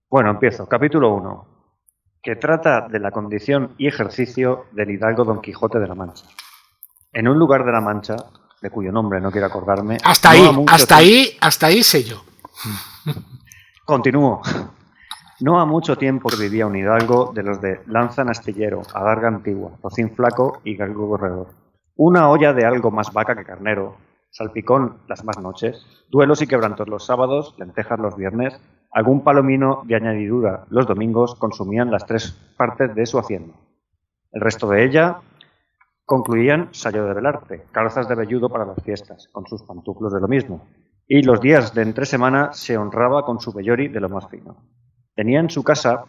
Bueno, empiezo. Capítulo 1, que trata de la condición y ejercicio del hidalgo Don Quijote de la Mancha. En un lugar de la Mancha, de cuyo nombre no quiero acordarme, Hasta no ha ahí, mucho hasta tiempo... ahí, hasta ahí sé yo. Continúo. No ha mucho tiempo que vivía un hidalgo de los de lanza en astillero, adarga antigua, rocín flaco y galgo corredor. Una olla de algo más vaca que carnero, salpicón las más noches, duelos y quebrantos los sábados, lentejas los viernes, algún palomino de añadidura los domingos consumían las tres partes de su hacienda. El resto de ella concluían sayo de velarte, calzas de velludo para las fiestas, con sus pantuflos de lo mismo, y los días de entre semana se honraba con su vellori de lo más fino. Tenía en su casa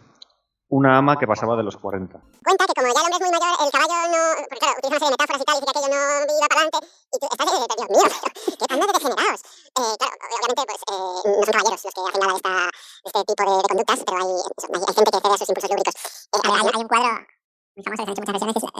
una ama que pasaba de los 40. Cuenta que como ya el hombre es muy mayor, el caballo no... Porque claro, utiliza una serie de metáforas y tal, y dice que aquello no iba para adelante, y tú estás de Dios mío, pero qué banda de degenerados. Claro, obviamente, pues, no son caballeros los que hacen nada de este tipo de conductas, pero hay gente que cede a sus impulsos lúbricos. Hay un cuadro muy famoso que se ha hecho muchas versiones, que es...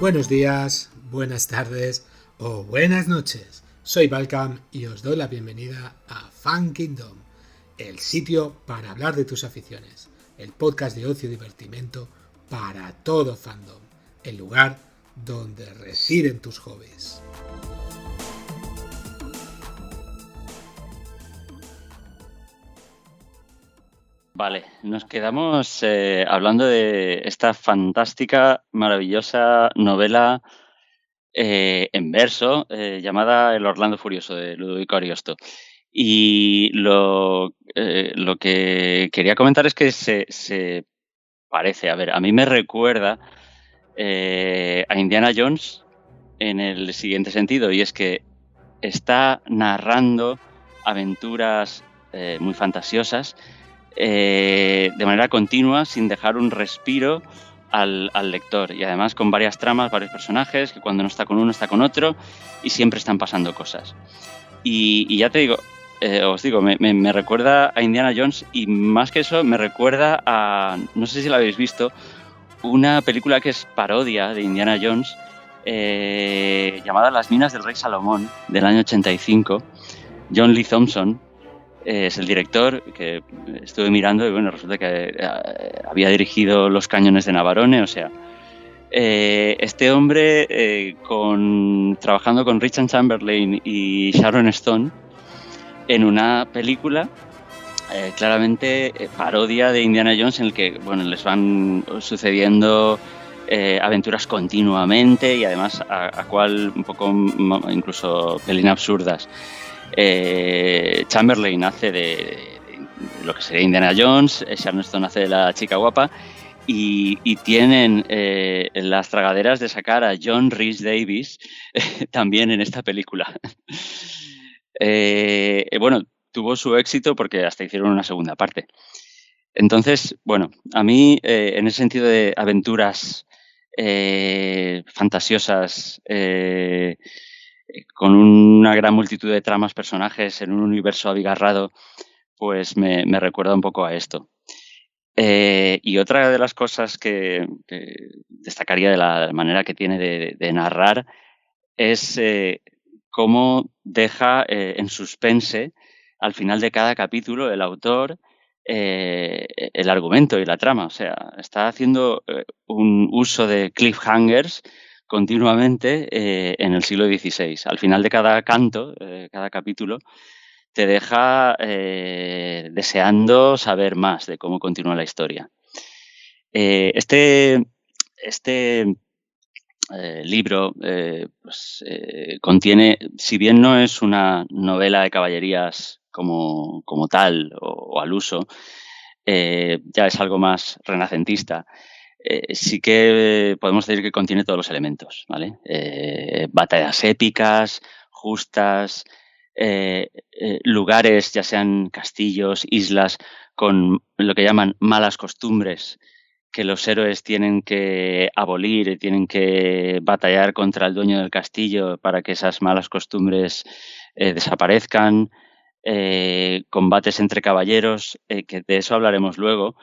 Buenos días, buenas tardes o buenas noches. Soy Balcam y os doy la bienvenida a Fan Kingdom, el sitio para hablar de tus aficiones, el podcast de ocio y divertimento para todo fandom, el lugar donde residen tus hobbies. Vale, nos quedamos hablando de esta fantástica, maravillosa novela en verso llamada El Orlando Furioso de Ludovico Ariosto. Y lo que quería comentar es que se parece, a ver, a mí me recuerda a Indiana Jones en el siguiente sentido, y es que está narrando aventuras muy fantasiosas de manera continua, sin dejar un respiro al lector, y además con varias tramas, varios personajes, que cuando no está con uno está con otro y siempre están pasando cosas. Y ya te digo, os digo, me recuerda a Indiana Jones, y más que eso me recuerda a, no sé si la habéis visto, una película que es parodia de Indiana Jones llamada Las minas del rey Salomón, del año 85. John Lee Thompson es el director, que estuve mirando y bueno, resulta que había dirigido Los cañones de Navarone, o sea, este hombre trabajando con Richard Chamberlain y Sharon Stone en una película claramente parodia de Indiana Jones, en el que bueno, les van sucediendo aventuras continuamente, y además a cual un poco incluso pelín absurdas. Chamberlain hace de lo que sería Indiana Jones, Sharon Stone hace de la chica guapa, y tienen las tragaderas de sacar a John Rhys Davies también en esta película. Bueno, tuvo su éxito porque hasta hicieron una segunda parte. Entonces, bueno, a mí en ese sentido de aventuras fantasiosas, con una gran multitud de tramas, personajes en un universo abigarrado, pues me recuerda un poco a esto. Y otra de las cosas que destacaría de la manera que tiene de narrar es cómo deja en suspense al final de cada capítulo el autor el argumento y la trama. O sea, está haciendo un uso de cliffhangers continuamente en el siglo XVI. Al final de cada canto, cada capítulo, te deja deseando saber más de cómo continúa la historia. Este libro pues, contiene, si bien no es una novela de caballerías como tal o al uso, ya es algo más renacentista. Sí que podemos decir que contiene todos los elementos, ¿vale? Batallas épicas, justas, lugares, ya sean castillos, islas, con lo que llaman malas costumbres, que los héroes tienen que abolir y tienen que batallar contra el dueño del castillo para que esas malas costumbres desaparezcan, combates entre caballeros, que de eso hablaremos luego.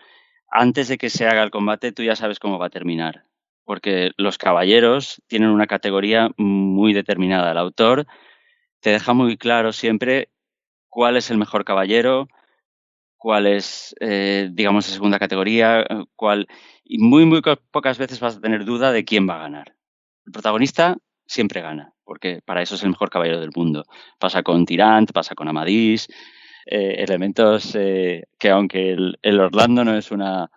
Antes de que se haga el combate, tú ya sabes cómo va a terminar. porque los caballeros tienen una categoría muy determinada. El autor te deja muy claro siempre cuál es el mejor caballero, cuál es, digamos, de segunda categoría, y muy pocas veces vas a tener duda de quién va a ganar. El protagonista siempre gana, porque para eso es el mejor caballero del mundo. Pasa con Tirant, pasa con Amadís, elementos que aunque el Orlando no es una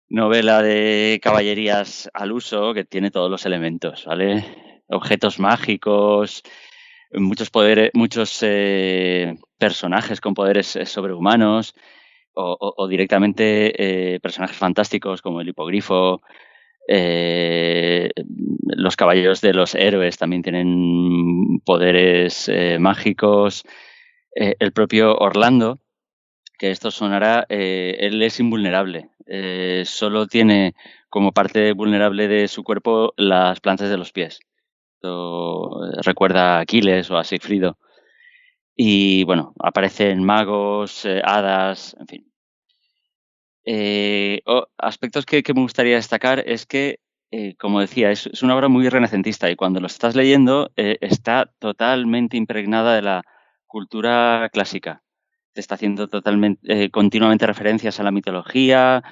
novela de caballerías al uso, que tiene todos los elementos, ¿vale? Objetos mágicos, muchos poderes, muchos personajes con poderes sobrehumanos, o directamente personajes fantásticos como el hipogrifo. Los caballeros de los héroes también tienen poderes mágicos. El propio Orlando, que esto sonará, él es invulnerable. Solo tiene como parte vulnerable de su cuerpo las plantas de los pies. Esto recuerda a Aquiles o a Sigfrido. Y bueno, aparecen magos, hadas, en fin. Aspectos que me gustaría destacar es que, como decía, es una obra muy renacentista y cuando lo estás leyendo está totalmente impregnada de la cultura clásica. Te está haciendo continuamente referencias a la mitología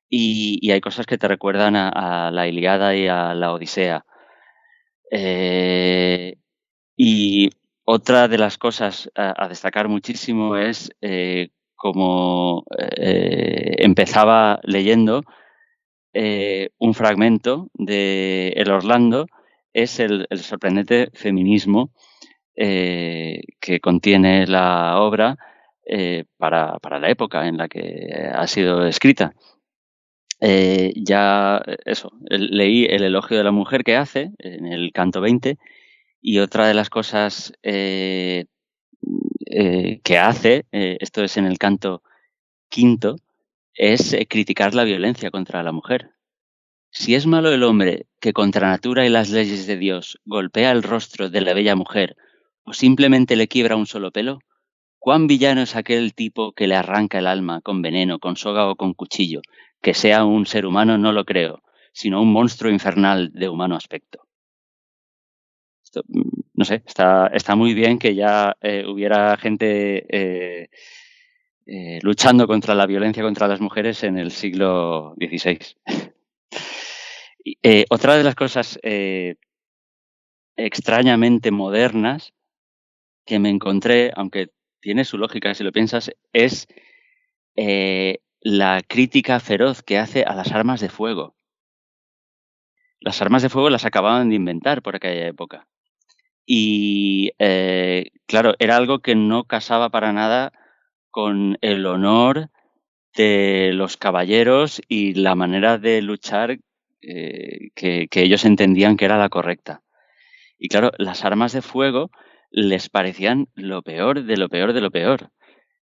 y hay cosas que te recuerdan a la Ilíada y a la Odisea. Y otra de las cosas a destacar muchísimo es como empezaba leyendo un fragmento de El Orlando, es el sorprendente feminismo que contiene la obra para la época en la que ha sido escrita. Leí el elogio de la mujer que hace en el canto 20 y otra de las cosas que hace, esto es en el canto 5, es criticar la violencia contra la mujer. Si es malo el hombre que contra natura y las leyes de Dios golpea el rostro de la bella mujer o simplemente le quiebra un solo pelo, ¿cuán villano es aquel tipo que le arranca el alma con veneno, con soga o con cuchillo? Que sea un ser humano no lo creo, sino un monstruo infernal de humano aspecto. Esto, no sé, está muy bien que ya hubiera gente luchando contra la violencia contra las mujeres en el siglo XVI. Otra de las cosas extrañamente modernas que me encontré, aunque tiene su lógica si lo piensas, es la crítica feroz que hace a las armas de fuego. Las armas de fuego las acababan de inventar por aquella época. Y claro, era algo que no casaba para nada con el honor de los caballeros y la manera de luchar que ellos entendían que era la correcta. Y claro, las armas de fuego les parecían lo peor de lo peor de lo peor.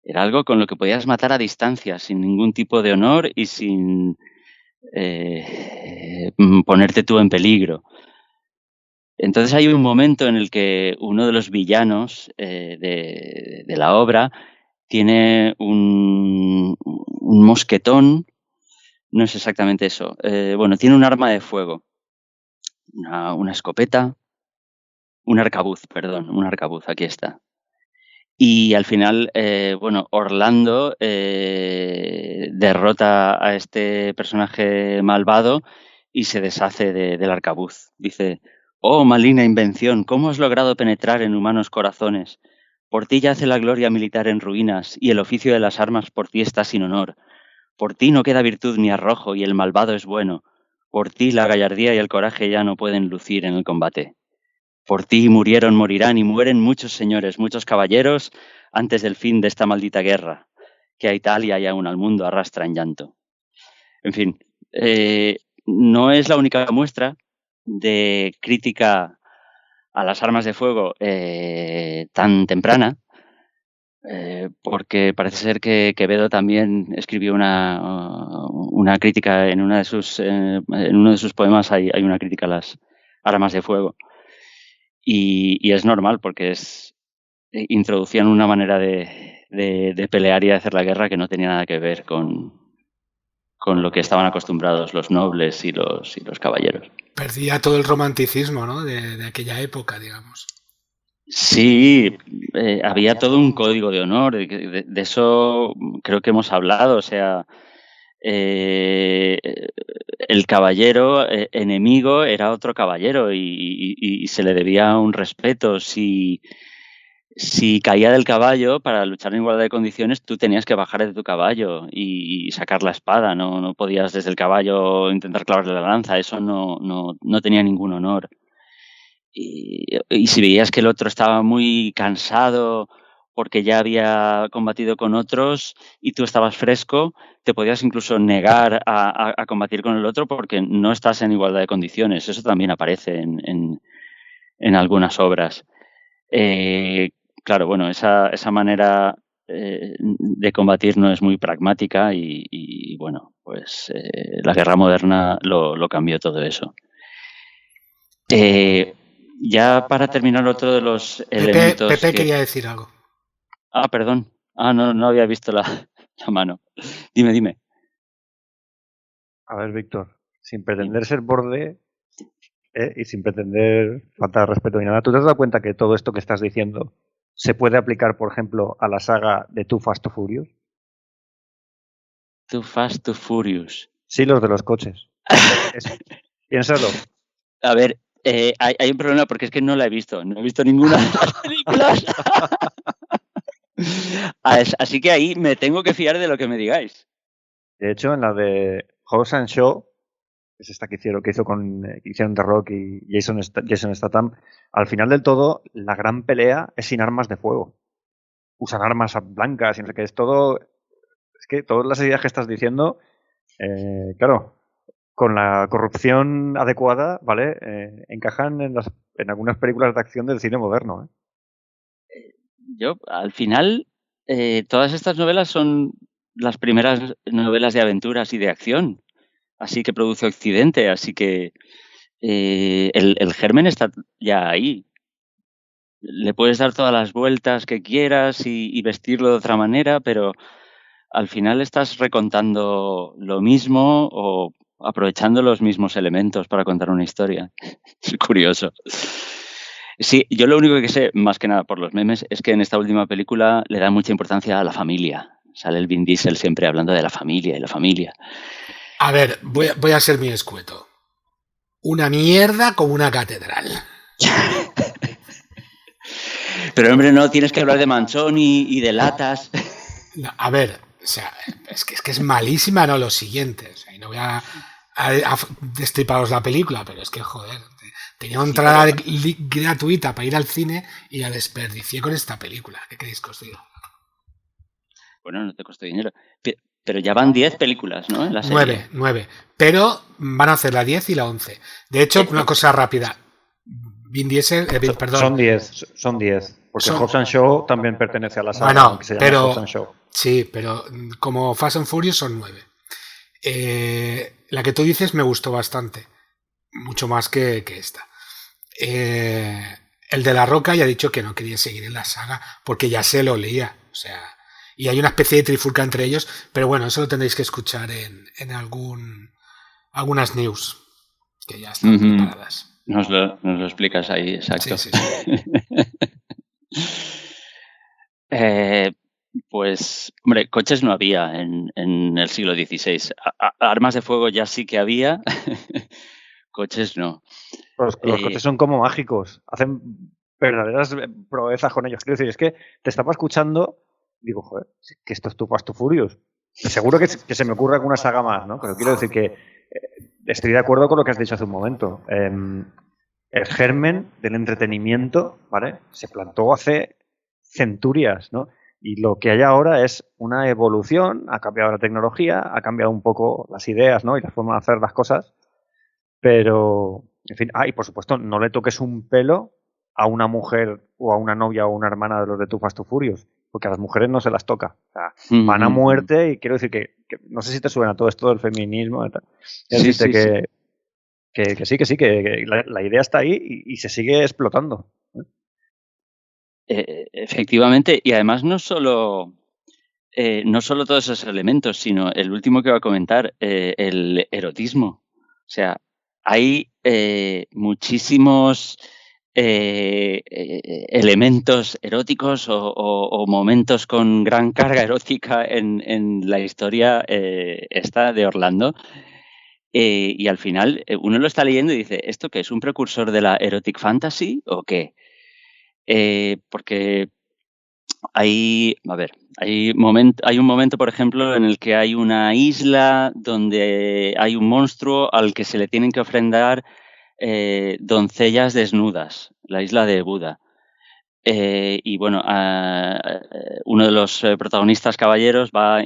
Era algo con lo que podías matar a distancia, sin ningún tipo de honor y sin ponerte tú en peligro. Entonces hay un momento en el que uno de los villanos de la obra tiene un mosquetón, no es exactamente eso, tiene un arma de fuego, una escopeta, un arcabuz, aquí está. Y al final, Orlando derrota a este personaje malvado y se deshace del arcabuz. Dice: «Oh, maligna invención, ¿cómo has logrado penetrar en humanos corazones? Por ti yace la gloria militar en ruinas y el oficio de las armas por ti está sin honor. Por ti no queda virtud ni arrojo y el malvado es bueno. Por ti la gallardía y el coraje ya no pueden lucir en el combate. Por ti murieron, morirán y mueren muchos señores, muchos caballeros antes del fin de esta maldita guerra, que a Italia y aún al mundo arrastra en llanto». En fin, no es la única muestra de crítica a las armas de fuego tan temprana, porque parece ser que Quevedo también escribió una crítica en uno de sus poemas. Hay una crítica a las armas de fuego. Y es normal porque introducían una manera de pelear y de hacer la guerra que no tenía nada que ver con con lo que estaban acostumbrados los nobles y los caballeros. Perdía todo el romanticismo, ¿no? De aquella época, digamos. Sí, había todo un código de honor, de eso creo que hemos hablado, o sea, el caballero enemigo era otro caballero y se le debía un respeto. Si caía del caballo para luchar en igualdad de condiciones, tú tenías que bajar de tu caballo y sacar la espada, no podías desde el caballo intentar clavarle la lanza, eso no tenía ningún honor. Y si veías que el otro estaba muy cansado porque ya había combatido con otros y tú estabas fresco, te podías incluso negar a combatir con el otro porque no estás en igualdad de condiciones. Eso también aparece en algunas obras. Claro, bueno, esa manera de combatir no es muy pragmática y bueno, pues la guerra moderna lo cambió todo eso. Ya para terminar, otro de los elementos Pepe quería decir algo. Ah, perdón. No había visto la mano. Dime. A ver, Víctor, sin pretender ser borde y sin pretender faltar de respeto ni nada, ¿tú te has dado cuenta que todo esto que estás diciendo se puede aplicar, por ejemplo, a la saga de Too Fast, Too Furious? Too Fast, Too Furious. Sí, los de los coches. Piénsalo. A ver, hay un problema porque es que no la he visto. No he visto ninguna de las películas. Así que ahí me tengo que fiar de lo que me digáis. De hecho, en la de Hobbs and Shaw, que es esta que hicieron The Rock y Jason Statham, al final del todo, la gran pelea es sin armas de fuego. Usan armas blancas y no sé qué. Es todo. Es que todas las ideas que estás diciendo, claro, con la corrupción adecuada, ¿vale? Encajan en algunas películas de acción del cine moderno, Yo, al final, todas estas novelas son las primeras novelas de aventuras y de acción, así que produce Occidente, así que el germen está ya ahí. Le puedes dar todas las vueltas que quieras y vestirlo de otra manera, pero al final estás recontando lo mismo o aprovechando los mismos elementos para contar una historia. Es curioso. Sí, yo lo único que sé, más que nada por los memes, es que en esta última película le da mucha importancia a la familia. Sale el Vin Diesel siempre hablando de la familia y la familia. A ver, voy a ser muy escueto. Una mierda como una catedral. Pero hombre, no tienes que hablar de Manzoni y de latas. No, a ver, o sea, es que es malísima, no lo siguiente. O sea, y no voy a destriparos la película, pero es que, joder, tenía una entrada gratuita para ir al cine y la desperdicié con esta película. ¿Qué queréis que os diga? Bueno, no te costó dinero. Pero ya van 10 películas, ¿no? En la serie. 9. Pero van a hacer la 10 y la 11. De hecho, una cosa rápida. Vin Diesel, perdón. Son 10. Porque Hobbs and Shaw también pertenece a la saga. Bueno, que se llama Hobbs and Shaw. Sí, pero como Fast and Furious son 9. La que tú dices me gustó bastante. Mucho más que esta. El de La Roca ya ha dicho que no quería seguir en la saga porque ya se lo leía. O sea, y hay una especie de trifulca entre ellos, pero bueno, eso lo tendréis que escuchar en algunas news que ya están preparadas. Nos lo explicas ahí, exacto. Sí. Pues, hombre, coches no había en el siglo XVI. Armas de fuego ya sí que había, coches no. Los coches son como mágicos, hacen verdaderas proezas con ellos. Quiero decir, es que te estaba escuchando, digo, joder, que esto es Too Fast, Too Furious. Seguro que se me ocurre alguna saga más, ¿no? Pero quiero decir que estoy de acuerdo con lo que has dicho hace un momento. El germen del entretenimiento, ¿vale? Se plantó hace centurias, ¿no? Y lo que hay ahora es una evolución, ha cambiado la tecnología, ha cambiado un poco las ideas, ¿no? Y la forma de hacer las cosas, pero, en fin, y por supuesto, no le toques un pelo a una mujer o a una novia o una hermana de los de Too Fast, Too Furious, porque a las mujeres no se las toca. O sea, van a muerte y quiero decir que no sé si te suena todo esto del feminismo. Sí, que la idea está ahí y se sigue explotando. Efectivamente, y además no solo no solo todos esos elementos, sino el último que voy a comentar, el erotismo. O sea, hay muchísimos elementos eróticos o momentos con gran carga erótica en la historia esta de Orlando. Y al final uno lo está leyendo y dice, ¿esto qué es? ¿Un precursor de la erotic fantasy o qué? Porque hay un momento, por ejemplo, en el que hay una isla donde hay un monstruo al que se le tienen que ofrendar doncellas desnudas, la isla de Buda. Y bueno, uno de los protagonistas caballeros va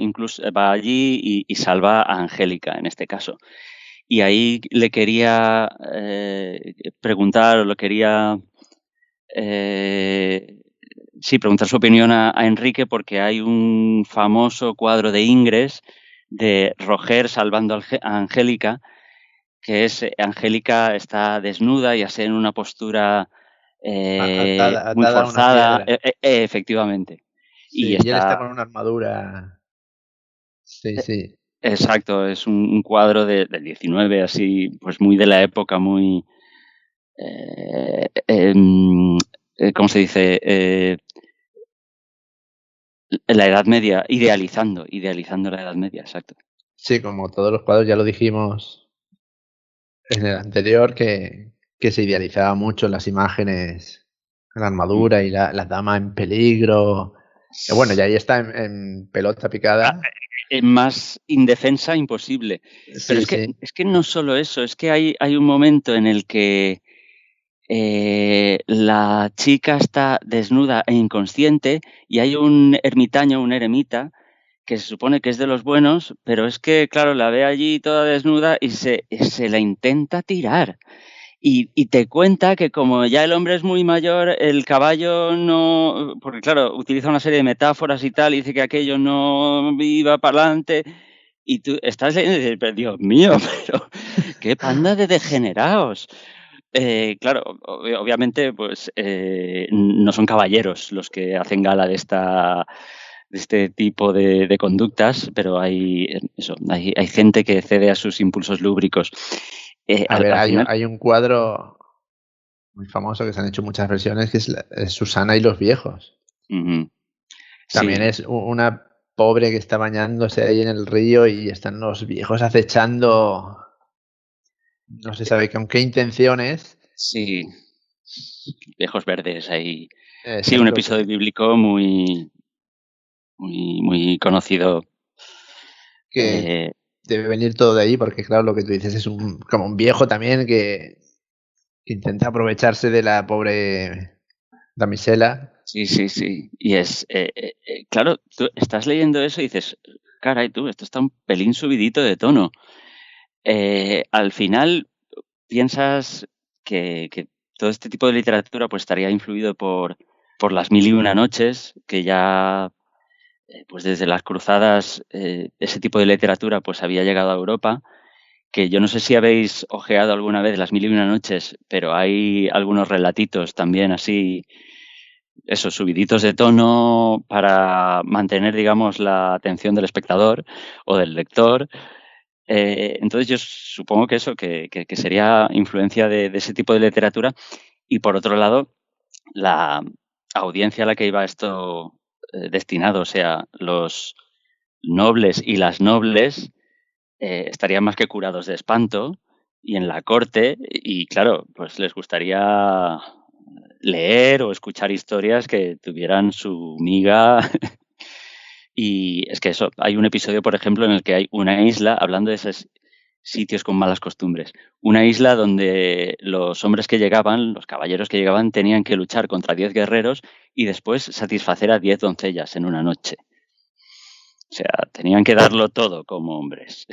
allí y salva a Angélica, en este caso. Y ahí le quería preguntar, o le quería preguntar su opinión a Enrique, porque hay un famoso cuadro de Ingres de Roger salvando a Angélica, que es Angélica está desnuda y así en una postura muy atada a una forzada, piedra. efectivamente. Sí, y él está con una armadura. Sí, sí. Exacto, es un cuadro del 19, así, pues muy de la época, muy... ¿cómo se dice? La Edad Media, idealizando la Edad Media, exacto. Sí, como todos los cuadros, ya lo dijimos en el anterior, que se idealizaba mucho las imágenes, la armadura y la dama en peligro. Bueno, y ahí está en pelota picada. Más indefensa imposible. Pero es que no solo eso, es que hay un momento en el que la chica está desnuda e inconsciente y hay un ermitaño, un eremita, que se supone que es de los buenos, pero es que, claro, la ve allí toda desnuda y se la intenta tirar. Y te cuenta que como ya el hombre es muy mayor, el caballo no... Porque claro, utiliza una serie de metáforas y tal, y dice que aquello no iba para adelante. Y tú estás leyendo y dices, pero Dios mío, pero qué panda de degenerados. Claro, obviamente, pues no son caballeros los que hacen gala de este tipo de conductas, pero hay gente que cede a sus impulsos lúbricos. Hay un cuadro muy famoso que se han hecho muchas versiones, que es Susana y los viejos. Uh-huh. También es una pobre que está bañándose ahí en el río y están los viejos acechando, no se sabe con qué intenciones. Sí, viejos verdes ahí. Exacto. Sí, un episodio bíblico muy, muy, muy conocido. Que debe venir todo de ahí, porque claro, lo que tú dices es como un viejo también que intenta aprovecharse de la pobre damisela. Sí. Y es, claro, tú estás leyendo eso y dices, caray, tú, esto está un pelín subidito de tono. Al final piensas que todo este tipo de literatura pues estaría influido por las 1001 noches, que ya pues desde las cruzadas ese tipo de literatura pues había llegado a Europa, que yo no sé si habéis ojeado alguna vez las 1001 noches, pero hay algunos relatitos también así, esos subiditos de tono para mantener, digamos, la atención del espectador o del lector. Entonces yo supongo que eso, que sería influencia de ese tipo de literatura. Y por otro lado, la audiencia a la que iba esto destinado, o sea, los nobles y las nobles estarían más que curados de espanto y en la corte, y claro, pues les gustaría leer o escuchar historias que tuvieran su miga. Y es que eso, hay un episodio, por ejemplo, en el que hay una isla, hablando de esos sitios con malas costumbres, una isla donde los hombres que llegaban, los caballeros que llegaban, tenían que luchar contra 10 guerreros y después satisfacer a 10 doncellas en una noche. O sea, tenían que darlo todo como hombres.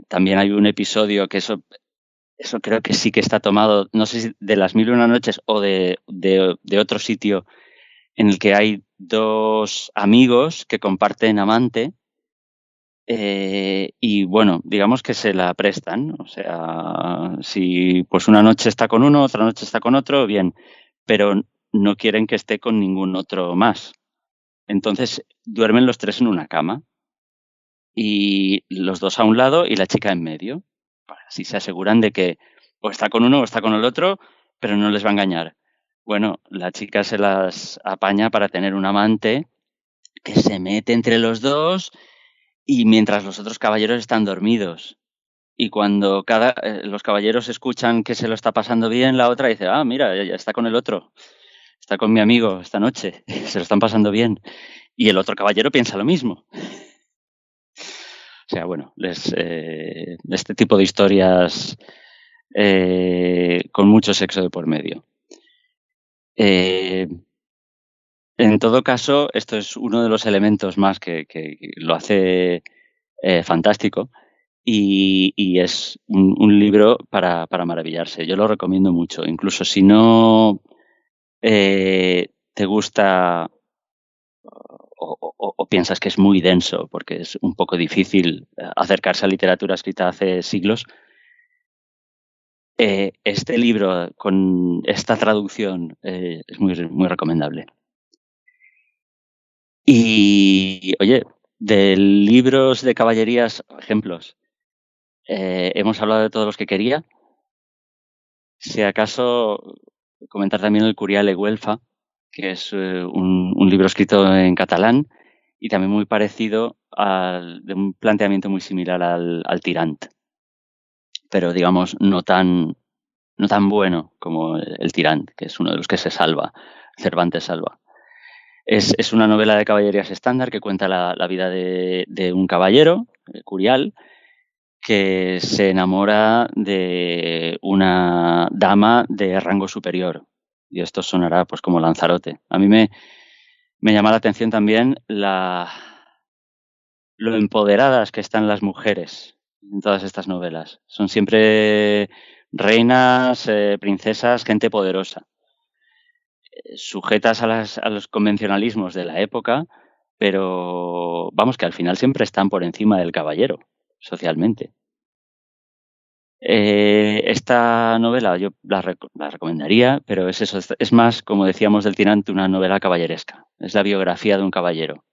También hay un episodio que eso creo que sí que está tomado, no sé si de las 1001 noches o de otro sitio, en el que hay dos amigos que comparten amante y bueno, digamos que se la prestan. O sea, si pues una noche está con uno, otra noche está con otro, bien, pero no quieren que esté con ningún otro más. Entonces duermen los tres en una cama y los dos a un lado y la chica en medio. Así se aseguran de que o está con uno o está con el otro, pero no les va a engañar. Bueno, la chica se las apaña para tener un amante que se mete entre los dos y mientras los otros caballeros están dormidos. Y cuando los caballeros escuchan que se lo está pasando bien, la otra dice, mira, ya está con el otro, está con mi amigo esta noche, se lo están pasando bien. Y el otro caballero piensa lo mismo. O sea, bueno, este tipo de historias con mucho sexo de por medio. En todo caso, esto es uno de los elementos más que lo hace fantástico y es un libro para maravillarse. Yo lo recomiendo mucho. Incluso si no te gusta o piensas que es muy denso porque es un poco difícil acercarse a literatura escrita hace siglos, este libro con esta traducción es muy, muy recomendable. Y, oye, de libros de caballerías, ejemplos, hemos hablado de todos los que quería. Si acaso, comentar también el Curial e Güelfa, que es un libro escrito en catalán y también muy parecido de un planteamiento muy similar al Tirant, pero digamos no tan bueno como el Tirant, que es uno de los que se salva, Cervantes salva. Es una novela de caballerías estándar que cuenta la vida de un caballero, Curial, que se enamora de una dama de rango superior. Y esto sonará pues como Lanzarote. A mí me llama la atención también lo empoderadas que están las mujeres en todas estas novelas. Son siempre reinas, princesas, gente poderosa, sujetas a los convencionalismos de la época, pero vamos, que al final siempre están por encima del caballero, socialmente. Esta novela yo la recomendaría, pero es eso, es más, como decíamos del Tirante, una novela caballeresca. Es la biografía de un caballero,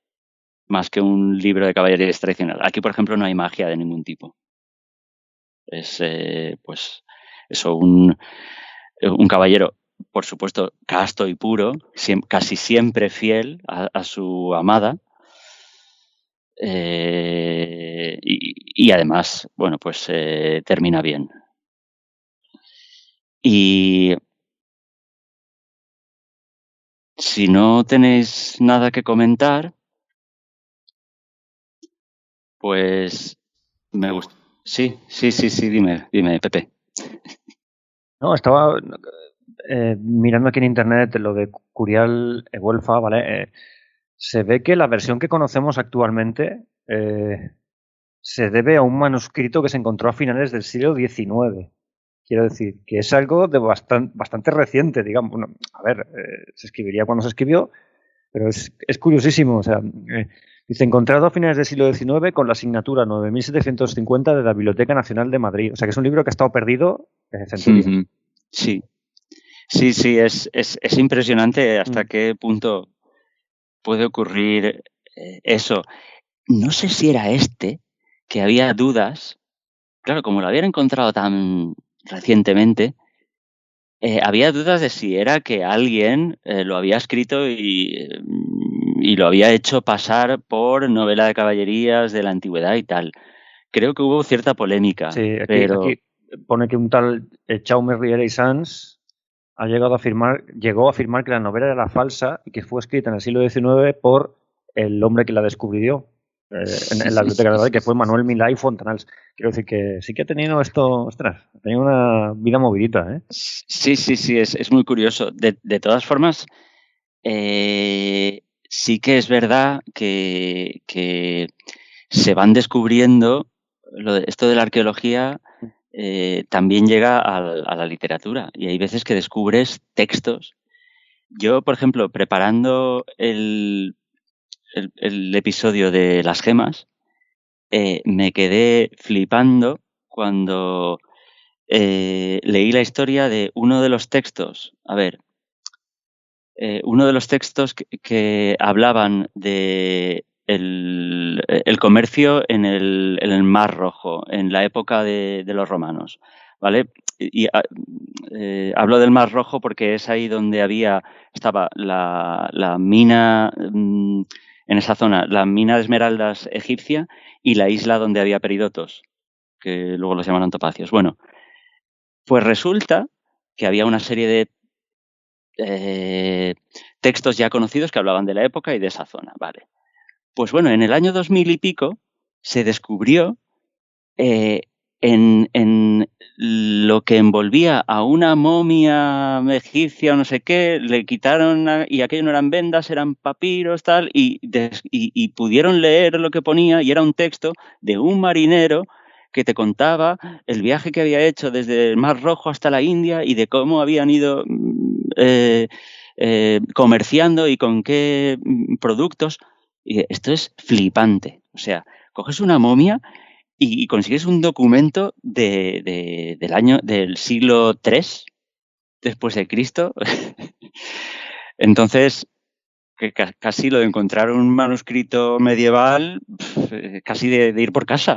más que un libro de caballerías tradicional. Aquí, por ejemplo, no hay magia de ningún tipo. Es, pues, eso, un caballero, por supuesto, casto y puro, casi siempre fiel a su amada. Y además, bueno, pues termina bien. Y si no tenéis nada que comentar, pues me gusta. Sí, dime, Pepe. No, estaba mirando aquí en internet lo de Curial e Güelfa, ¿vale? Se ve que la versión que conocemos actualmente se debe a un manuscrito que se encontró a finales del siglo XIX. Quiero decir, que es algo de bastante reciente, digamos. Bueno, a ver, se escribiría cuando se escribió, pero es curiosísimo. O sea, dice, encontrado a finales del siglo XIX con la asignatura 9750 de la Biblioteca Nacional de Madrid. O sea, que es un libro que ha estado perdido centurias. Uh-huh. Sí, es impresionante hasta qué punto puede ocurrir eso. No sé si era que había dudas. Claro, como lo habían encontrado tan recientemente, había dudas de si era que alguien lo había escrito y lo había hecho pasar por novela de caballerías de la antigüedad y tal. Creo que hubo cierta polémica. Sí, pero aquí pone que un tal Jaume Riera y Sans llegó a afirmar que la novela era falsa y que fue escrita en el siglo XIX por el hombre que la descubrió en la biblioteca de Madrid, que fue Manuel Milá y Fontanals. Quiero decir que sí que ha tenido ha tenido una vida movidita, ¿eh? Sí, es muy curioso. De todas formas, sí que es verdad que se van descubriendo, esto de la arqueología también llega a la literatura y hay veces que descubres textos. Yo, por ejemplo, preparando el episodio de las gemas, me quedé flipando cuando leí la historia de uno de los textos. A ver, uno de los textos que hablaban de el comercio en el Mar Rojo, en la época de los romanos, ¿vale? Y hablo del Mar Rojo porque es ahí donde estaba la mina, en esa zona, la mina de esmeraldas egipcia y la isla donde había peridotos, que luego los llamaron topacios. Bueno, pues resulta que había una serie de textos ya conocidos que hablaban de la época y de esa zona, ¿vale? Pues bueno, en el año 2000 y pico se descubrió en lo que envolvía a una momia egipcia o no sé qué, le quitaron y aquello no eran vendas, eran papiros, tal, y pudieron leer lo que ponía y era un texto de un marinero que te contaba el viaje que había hecho desde el Mar Rojo hasta la India y de cómo habían ido comerciando y con qué productos. Y esto es flipante. O sea, coges una momia y consigues un documento del siglo III después de Cristo. Entonces, que casi lo de encontrar un manuscrito medieval, casi de ir por casa.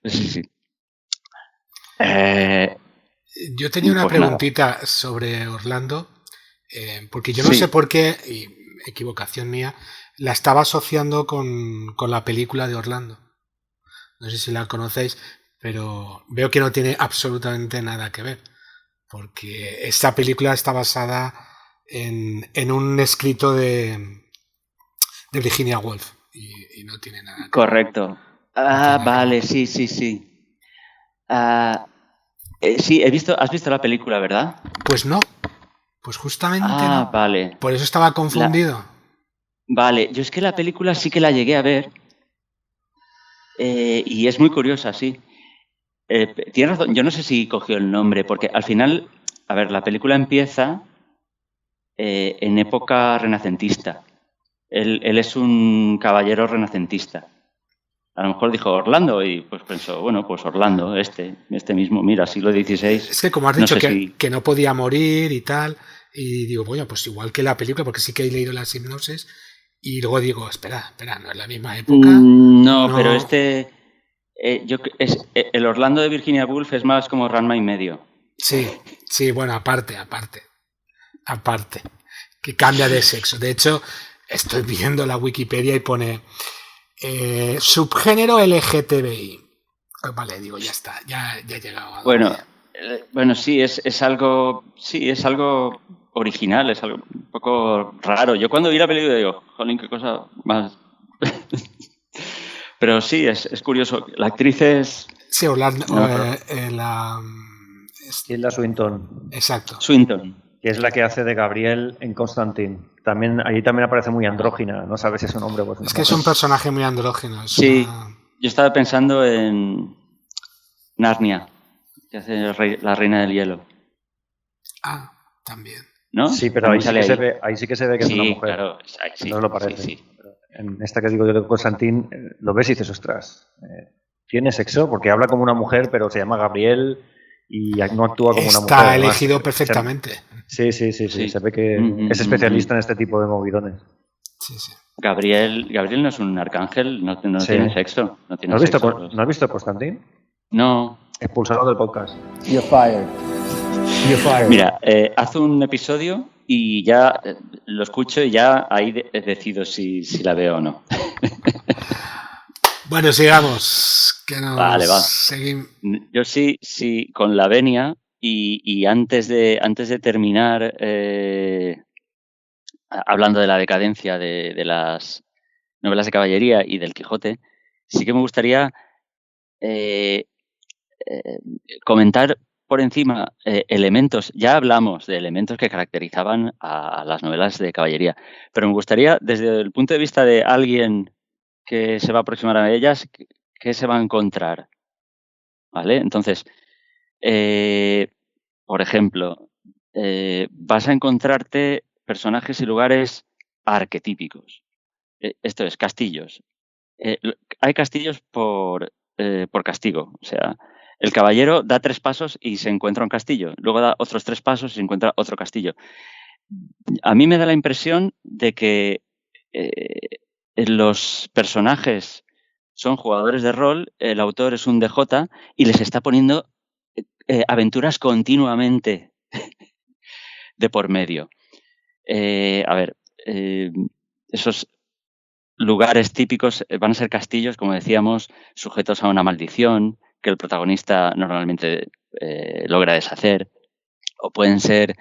Sí, sí. Yo tenía una pues preguntita sobre Orlando, porque yo no sé por qué, y equivocación mía, la estaba asociando con la película de Orlando. No sé si la conocéis, pero veo que no tiene absolutamente nada que ver, porque esta película está basada en un escrito de Virginia Woolf y no tiene nada que ver. Correcto. Vale, sí, sí, sí. Sí, ¿has visto la película, verdad? Pues no, pues justamente no. Vale. Por eso estaba confundido. Vale, yo es que la película sí que la llegué a ver y es muy curiosa, sí. Tienes razón, yo no sé si cogió el nombre, porque al final, a ver, la película empieza en época renacentista. Él es un caballero renacentista. A lo mejor dijo Orlando y pues pensó, bueno, pues Orlando, este mismo, mira, siglo XVI. Es que como has dicho que no podía morir y tal, y digo, bueno, pues igual que la película, porque sí que he leído la sinopsis, y luego digo, espera, no es la misma época. No, pero el Orlando de Virginia Woolf es más como Ranma y medio. Sí, bueno, aparte, que cambia de sexo. De hecho, estoy viendo la Wikipedia y pone subgénero LGTBI. Vale, digo, ya está, ya he llegado a Bueno, sí, es algo original, es algo un poco raro. Yo cuando vi la película digo, jolín, qué cosa más. Pero sí, es curioso. La actriz es. Sí, Orlando. Tilda Swinton. Exacto. Swinton. Que es la que hace de Gabriel en Constantine. Allí también aparece muy andrógina. No sabes si es un hombre o es una mujer. Que es un personaje muy andrógino. Sí, yo estaba pensando en Narnia, que hace la Reina del Hielo. También. ¿No? Sí, pero ahí sí que se ve que es una mujer. Claro, sí, no lo parece. Sí. En esta que digo yo de Constantine, lo ves y dices, ostras, tiene sexo porque habla como una mujer, pero se llama Gabriel y no actúa como una mujer. Está elegido perfectamente. Sí. Se ve que es especialista en este tipo de movidones. Sí. Gabriel no es un arcángel, no tiene sexo. ¿No has visto Constantine? No. Expulsado del podcast. You're fired. Mira, haz un episodio y ya lo escucho y ya ahí decido si la veo o no. Bueno, sigamos. Vale, va. Seguimos. Yo sí, con la venia y antes de terminar hablando de la decadencia de las novelas de caballería y del Quijote, sí que me gustaría comentar por encima elementos. Ya hablamos de elementos que caracterizaban a las novelas de caballería, pero me gustaría, desde el punto de vista de alguien que se va a aproximar a ellas, ¿qué se va a encontrar? ¿Vale? Entonces, por ejemplo, vas a encontrarte personajes y lugares arquetípicos. Esto es, castillos. Hay castillos por castigo, o sea, El caballero da 3 pasos y se encuentra un castillo. Luego da otros 3 pasos y se encuentra otro castillo. A mí me da la impresión de que los personajes son jugadores de rol, el autor es un DJ y les está poniendo aventuras continuamente de por medio. Esos lugares típicos van a ser castillos, como decíamos, sujetos a una maldición que el protagonista normalmente logra deshacer, o pueden ser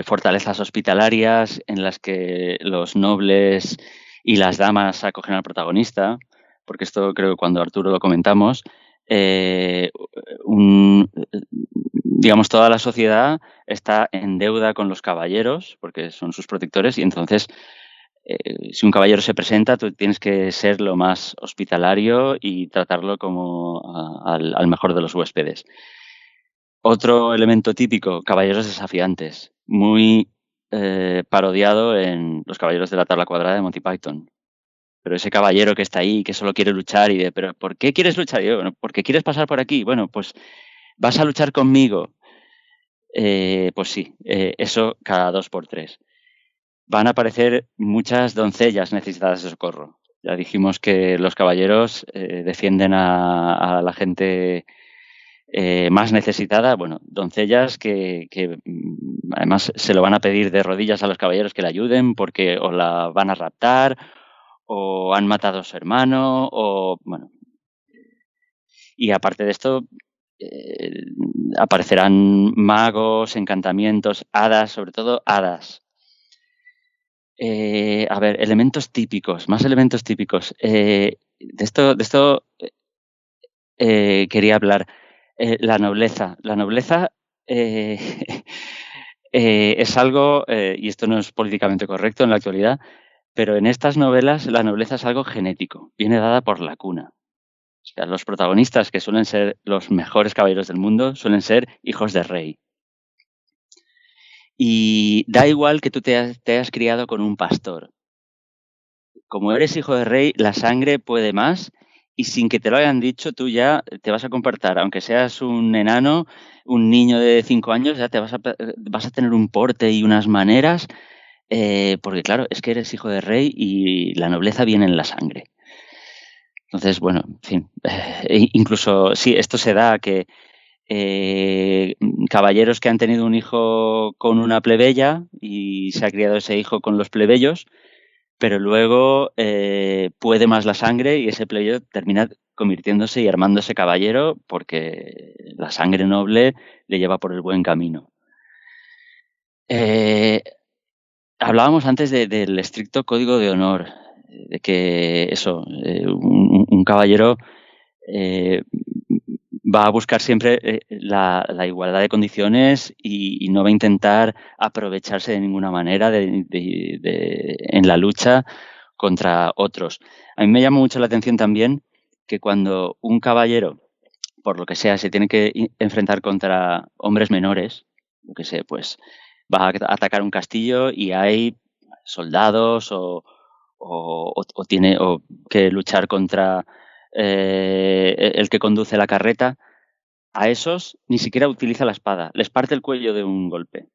fortalezas hospitalarias en las que los nobles y las damas acogen al protagonista, porque esto creo que cuando Arturo lo comentamos, digamos, toda la sociedad está en deuda con los caballeros, porque son sus protectores, y entonces si un caballero se presenta, tú tienes que ser lo más hospitalario y tratarlo como al mejor de los huéspedes. Otro elemento típico, caballeros desafiantes, muy parodiado en Los Caballeros de la Tabla Cuadrada de Monty Python. Pero ese caballero que está ahí, que solo quiere luchar, y ¿pero por qué quieres luchar? Y yo, bueno, ¿por qué quieres pasar por aquí? Bueno, pues vas a luchar conmigo. Pues sí, eso cada 2x3. Van a aparecer muchas doncellas necesitadas de socorro. Ya dijimos que los caballeros defienden a la gente más necesitada. Bueno, doncellas que además se lo van a pedir de rodillas a los caballeros que le ayuden porque o la van a raptar o han matado a su hermano o bueno. Y aparte de esto, aparecerán magos, encantamientos, hadas, sobre todo hadas. Elementos típicos, más elementos típicos. De esto quería hablar. La nobleza. La nobleza es algo, y esto no es políticamente correcto en la actualidad, pero en estas novelas la nobleza es algo genético, viene dada por la cuna. O sea, los protagonistas, que suelen ser los mejores caballeros del mundo, suelen ser hijos de rey. Y da igual que tú te hayas criado con un pastor. Como eres hijo de rey, la sangre puede más y sin que te lo hayan dicho, tú ya te vas a comportar, aunque seas un enano, un niño de 5 años, ya vas a tener un porte y unas maneras, porque claro, es que eres hijo de rey y la nobleza viene en la sangre. Entonces, bueno, en fin, incluso sí, esto se da que caballeros que han tenido un hijo con una plebeya y se ha criado ese hijo con los plebeyos, pero luego puede más la sangre y ese plebeyo termina convirtiéndose y armándose caballero porque la sangre noble le lleva por el buen camino. Hablábamos antes del estricto código de honor, de que eso, un caballero va a buscar siempre la igualdad de condiciones y no va a intentar aprovecharse de ninguna manera en la lucha contra otros. A mí me llama mucho la atención también que cuando un caballero, por lo que sea, se tiene que enfrentar contra hombres menores, lo que sé, pues va a atacar un castillo y hay soldados o tiene que luchar contra el que conduce la carreta, a esos ni siquiera utiliza la espada, les parte el cuello de un golpe.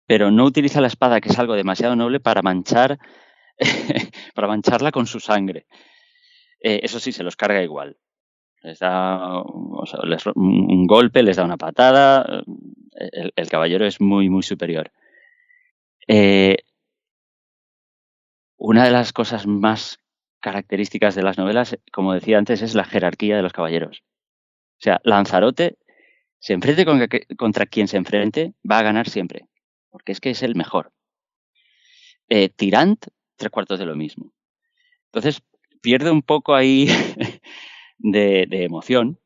Pero no utiliza la espada, que es algo demasiado noble, para mancharla con su sangre. Eso sí, se los carga igual. Les da un golpe, les da una patada. El caballero es muy, muy superior. Una de las cosas más características de las novelas, como decía antes, es la jerarquía de los caballeros. O sea, Lanzarote, se enfrente contra quien se enfrente, va a ganar siempre, porque es que es el mejor. Tirant, 3/4 de lo mismo. Entonces, pierde un poco ahí de emoción,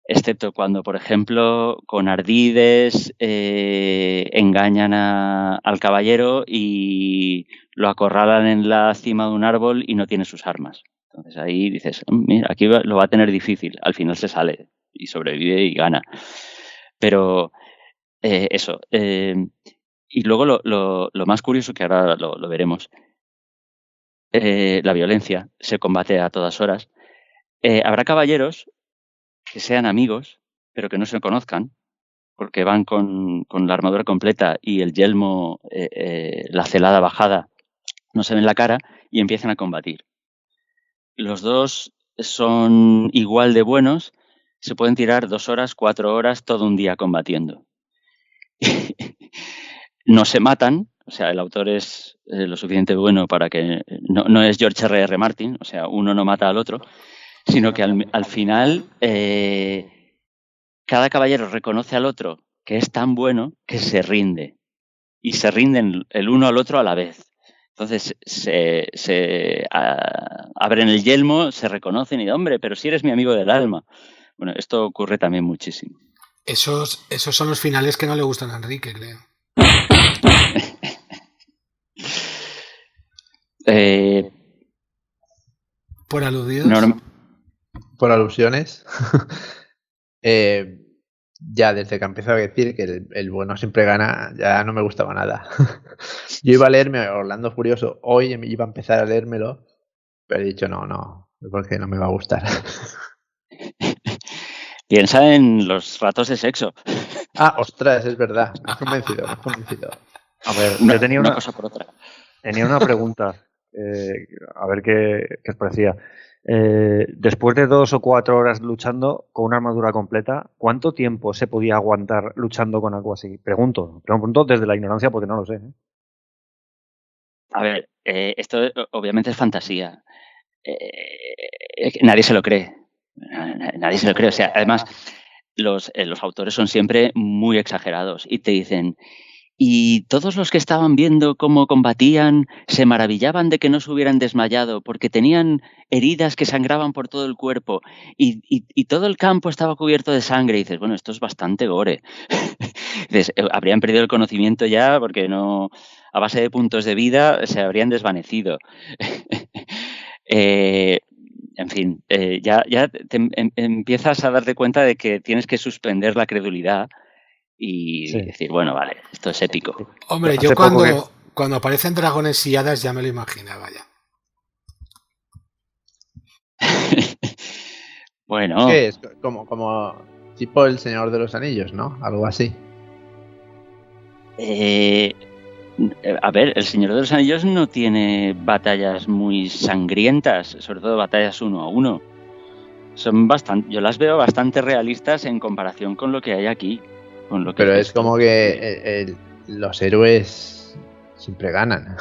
excepto cuando, por ejemplo, con ardides engañan al caballero y lo acorralan en la cima de un árbol y no tiene sus armas. Entonces ahí dices, mira, aquí lo va a tener difícil. Al final se sale y sobrevive y gana. Pero eso. Y luego lo más curioso, que ahora lo veremos, la violencia se combate a todas horas. Habrá caballeros que sean amigos, pero que no se conozcan, porque van con la armadura completa y el yelmo, la celada bajada, no se ven la cara y empiezan a combatir. Los dos son igual de buenos, se pueden tirar 2 horas, 4 horas, todo un día combatiendo. No se matan, o sea, el autor es lo suficiente bueno para que no es George R.R. Martin, o sea, uno no mata al otro, sino que al final cada caballero reconoce al otro que es tan bueno que se rinde, y se rinden el uno al otro a la vez. Entonces se abren el yelmo, se reconocen y hombre, pero si eres mi amigo del alma. Bueno, esto ocurre también muchísimo. Esos son los finales que no le gustan a Enrique, creo. ¿Por aludidos? Por alusiones. Ya desde que empezó a decir que el bueno siempre gana, ya no me gustaba nada. Yo iba a leerme Orlando Furioso hoy, iba a empezar a leérmelo, pero he dicho no, porque no me va a gustar. Piensa en los ratos de sexo. Ah, ostras, es verdad, me has convencido. A ver, yo tenía una cosa por otra. Tenía una pregunta, a ver qué os parecía. Después de 2 o 4 horas luchando con una armadura completa, ¿cuánto tiempo se podía aguantar luchando con algo así? Pregunto desde la ignorancia porque no lo sé. A ver, esto obviamente es fantasía. Nadie se lo cree. Nadie se lo cree. O sea, además, los autores son siempre muy exagerados y te dicen... Y todos los que estaban viendo cómo combatían se maravillaban de que no se hubieran desmayado porque tenían heridas que sangraban por todo el cuerpo y todo el campo estaba cubierto de sangre. Y dices, bueno, esto es bastante gore. Dices, habrían perdido el conocimiento ya porque no, a base de puntos de vida se habrían desvanecido. En fin, ya empiezas a darte cuenta de que tienes que suspender la credulidad y decir, bueno, vale, esto es épico. Hombre, yo cuando aparecen dragones y hadas ya me lo imaginaba ya. Bueno. ¿Qué es? Como tipo el Señor de los Anillos, ¿no? Algo así. A ver, el Señor de los Anillos no tiene batallas muy sangrientas, sobre todo batallas 1 a 1. Son yo las veo bastante realistas en comparación con lo que hay aquí. Pero es como que los héroes siempre ganan.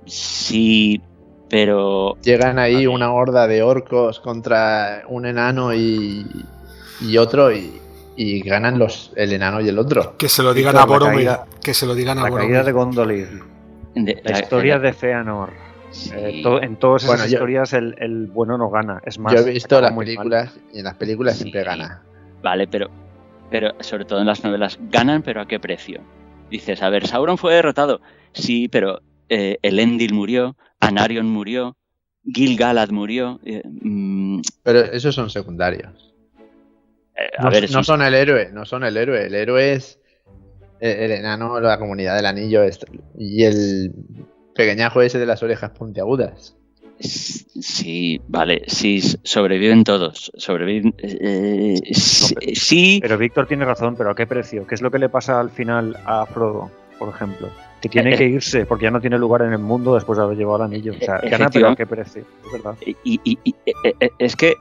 Sí, pero... Llegan ahí una horda de orcos contra un enano y otro y ganan el enano y el otro. Que se lo digan a Boromir. Que se lo digan a Boromir. La caída de Gondolin. La historia de Feanor. Sí. En todas esas historias el bueno no gana. Es más, yo he visto las películas y en las películas siempre gana. Vale, pero sobre todo en las novelas, ganan, pero ¿a qué precio? Dices, a ver, Sauron fue derrotado. Sí, pero Elendil murió, Anarion murió, Gil-galad murió. Pero esos son secundarios. No son el héroe. El héroe es el enano, la comunidad del anillo y el pequeñajo ese de las orejas puntiagudas. Sí, vale, sí, sobreviven todos. Sí. Pero Víctor tiene razón, pero ¿a qué precio? ¿Qué es lo que le pasa al final a Frodo, por ejemplo? Que tiene que irse porque ya no tiene lugar en el mundo después de haber llevado el anillo. O sea, gana, pero ¿a qué precio? Es verdad. Y es que,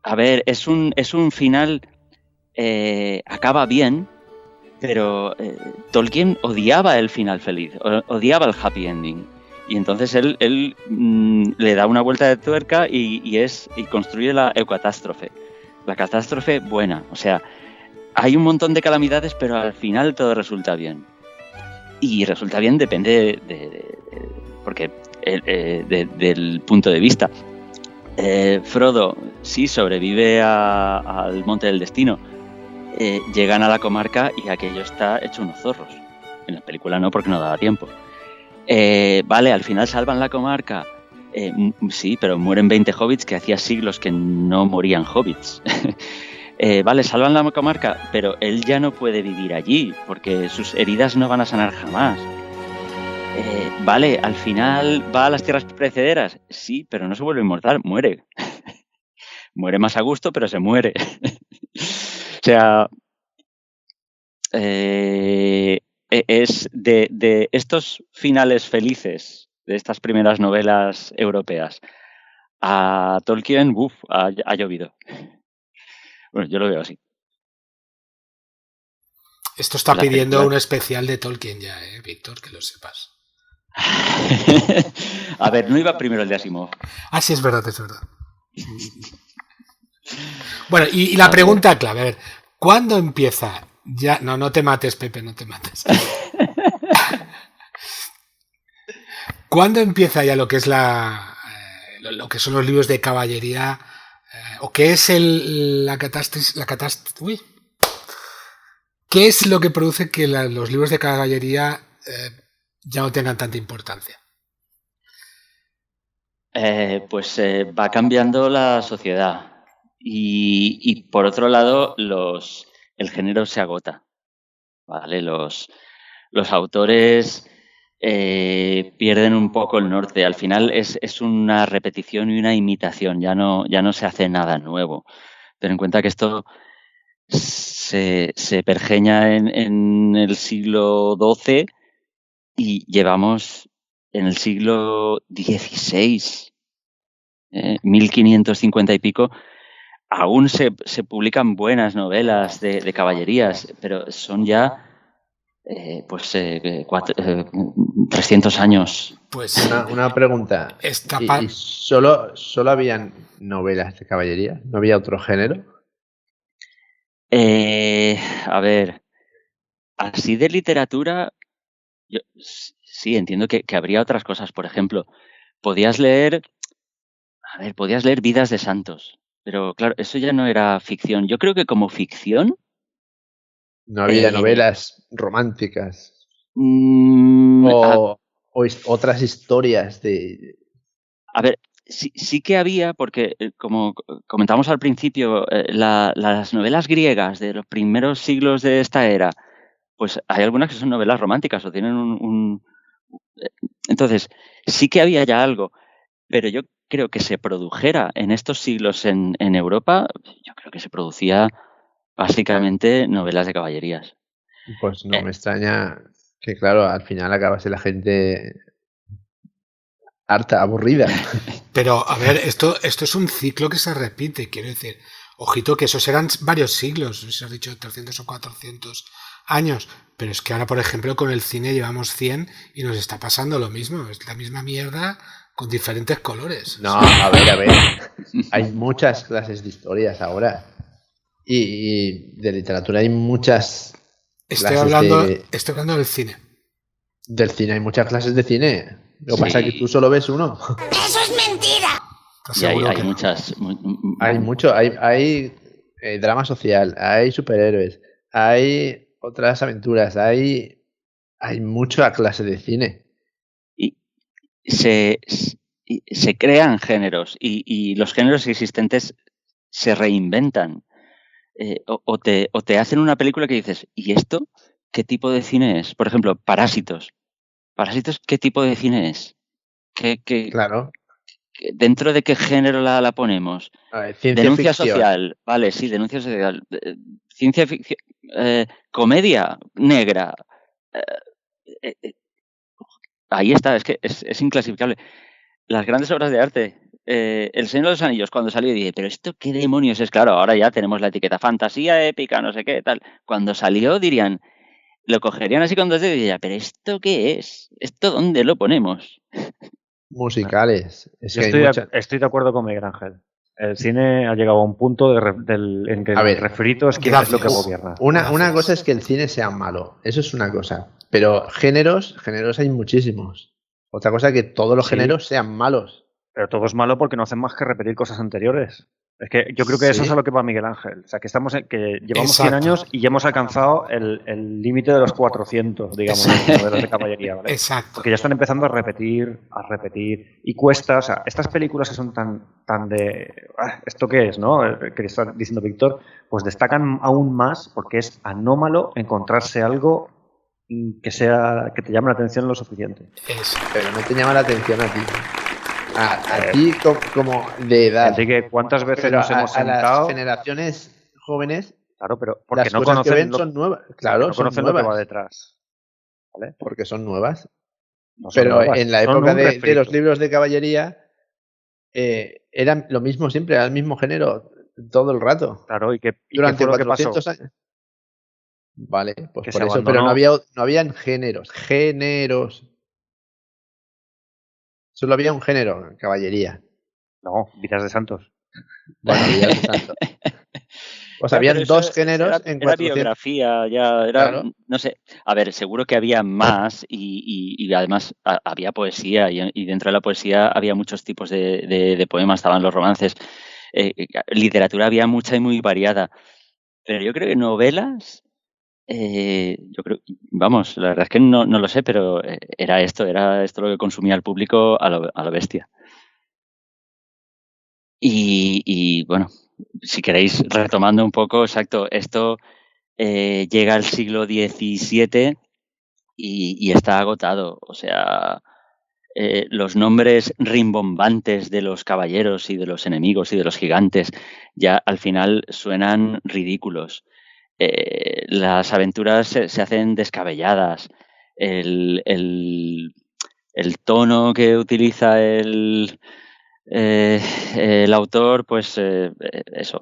a ver, es un final, acaba bien, pero Tolkien odiaba el final feliz, odiaba el happy ending. Y entonces él le da una vuelta de tuerca y construye la eucatástrofe. La catástrofe buena. O sea, hay un montón de calamidades, pero al final todo resulta bien. Y resulta bien depende porque del punto de vista. Frodo sí sobrevive al Monte del Destino. Llegan a la comarca y aquello está hecho unos zorros. En la película no, porque no daba tiempo. Vale, al final salvan la comarca. Sí, pero mueren 20 hobbits que hacía siglos que no morían hobbits. Vale, salvan la comarca, pero él ya no puede vivir allí porque sus heridas no van a sanar jamás. Vale, al final va a las tierras precederas. Sí, pero no se vuelve inmortal, muere. muere más a gusto, pero se muere. O sea, es de estos finales felices de estas primeras novelas europeas a Tolkien, ha llovido. Bueno, yo lo veo así. Esto está La pidiendo película- un especial de Tolkien ya, Víctor, que lo sepas. A ver, no iba primero el de Asimov. Ah, sí, es verdad, es verdad. Bueno, y la A ver. pregunta clave, a ver, ¿cuándo empieza? Ya, no te mates, Pepe, no te mates. ¿Cuándo empieza ya lo que es lo que son los libros de caballería? ¿O qué es la catástrofe? Uy. ¿Qué es lo que produce que los libros de caballería ya no tengan tanta importancia? Pues va cambiando la sociedad y por otro lado el género se agota, ¿vale? Los autores pierden un poco el norte. Al final es una repetición y una imitación, ya no se hace nada nuevo. Ten en cuenta que esto se pergeña en el siglo XII y llevamos en el siglo XVI, 1550 y pico, aún se publican buenas novelas de caballerías, pero son ya 300 años. Pues Una pregunta. ¿Y solo habían novelas de caballería? ¿No había otro género? A ver, así de literatura, yo sí entiendo que habría otras cosas. Por ejemplo, podías leer Vidas de Santos, pero claro, eso ya no era ficción. Yo creo que como ficción No había novelas románticas o otras historias de... A ver, sí que había, porque como comentamos al principio, las novelas griegas de los primeros siglos de esta era, pues hay algunas que son novelas románticas o tienen Entonces, sí que había ya algo, pero yo creo que se produjera en estos siglos en Europa, yo creo que se producía básicamente novelas de caballerías. Pues no me extraña que, claro, al final acabase la gente harta, aburrida. Pero, a ver, esto es un ciclo que se repite, quiero decir. Ojito que esos eran varios siglos, si has dicho 300 o 400 años, pero es que ahora, por ejemplo, con el cine llevamos 100 y nos está pasando lo mismo, es la misma mierda con diferentes colores. No, a ver, hay muchas clases de historias ahora y de literatura hay muchas Estoy hablando del cine. Del cine, hay muchas clases de cine. Lo que pasa es que tú solo ves uno. ¡Eso es mentira! Y hay muchas. Hay mucho, hay drama social, hay superhéroes, hay otras aventuras, hay mucha clase de cine. Y se crean géneros y los géneros existentes se reinventan. O te hacen una película que dices, ¿y esto qué tipo de cine es? Por ejemplo, Parásitos. ¿Parásitos qué tipo de cine es? Claro. ¿Dentro de qué género la ponemos? Denuncia ficción. Social. Vale, sí, denuncia social. Ciencia ficción. Comedia negra. Ahí está, es que es inclasificable. Las grandes obras de arte. El Señor de los Anillos, cuando salió, dije, ¿pero esto qué demonios es? Claro, ahora ya tenemos la etiqueta fantasía épica, no sé qué, tal. Cuando salió, dirían, lo cogerían así con dos dedos y dirían, ¿pero esto qué es? ¿Esto dónde lo ponemos? Musicales. Yo estoy de acuerdo con Miguel Ángel. El cine ha llegado a un punto en que el refrito es lo que gobierna. Una cosa es que el cine sea malo, eso es una cosa. Pero géneros hay muchísimos. Otra cosa es que todos los géneros sean malos. Pero todo es malo porque no hacen más que repetir cosas anteriores. Es que yo creo que eso es a lo que va Miguel Ángel. O sea, que llevamos 100 años y ya hemos alcanzado el límite de los 400, digamos, de los de caballería, ¿vale? Exacto. Porque ya están empezando a repetir. Y cuesta, o sea, estas películas que son tan de... ¿Esto qué es, no? Que está diciendo Víctor, pues destacan aún más porque es anómalo encontrarse algo que te llame la atención lo suficiente. Pero no te llama la atención a ti. A ti como de edad. Así que ¿cuántas veces Pero nos hemos a las sentado? generaciones jóvenes, Claro, pero porque las no cosas que conocen ven lo, son nuevas. Claro, no son conocen lo que va nuevas. detrás. ¿Vale? Porque son nuevas. No son Pero nuevas, en la son época un de refrito. los libros de caballería era lo mismo siempre, era el mismo género todo el rato. Claro, ¿y qué Durante fue lo que pasó? 400 años. Vale, pues Que por se eso, pero abandonó. no habían géneros. Solo había un género, caballería. No, Vidas de Santos. Bueno, vidas de santo. Pues Ya, pero habían eso dos géneros en era 400. biografía, ya era, Claro. no sé, a ver, seguro que había más y además había poesía y dentro de la poesía había muchos tipos de poemas, estaban los romances, literatura había mucha y muy variada, pero yo creo que novelas, yo creo, vamos, la verdad es que no lo sé, pero era esto lo que consumía el público a lo bestia. Y bueno, si queréis, retomando un poco, exacto, esto llega al siglo XVII y está agotado. O sea, los nombres rimbombantes de los caballeros y de los enemigos y de los gigantes ya al final suenan ridículos. Las aventuras se hacen descabelladas. El tono que utiliza el autor, pues eso,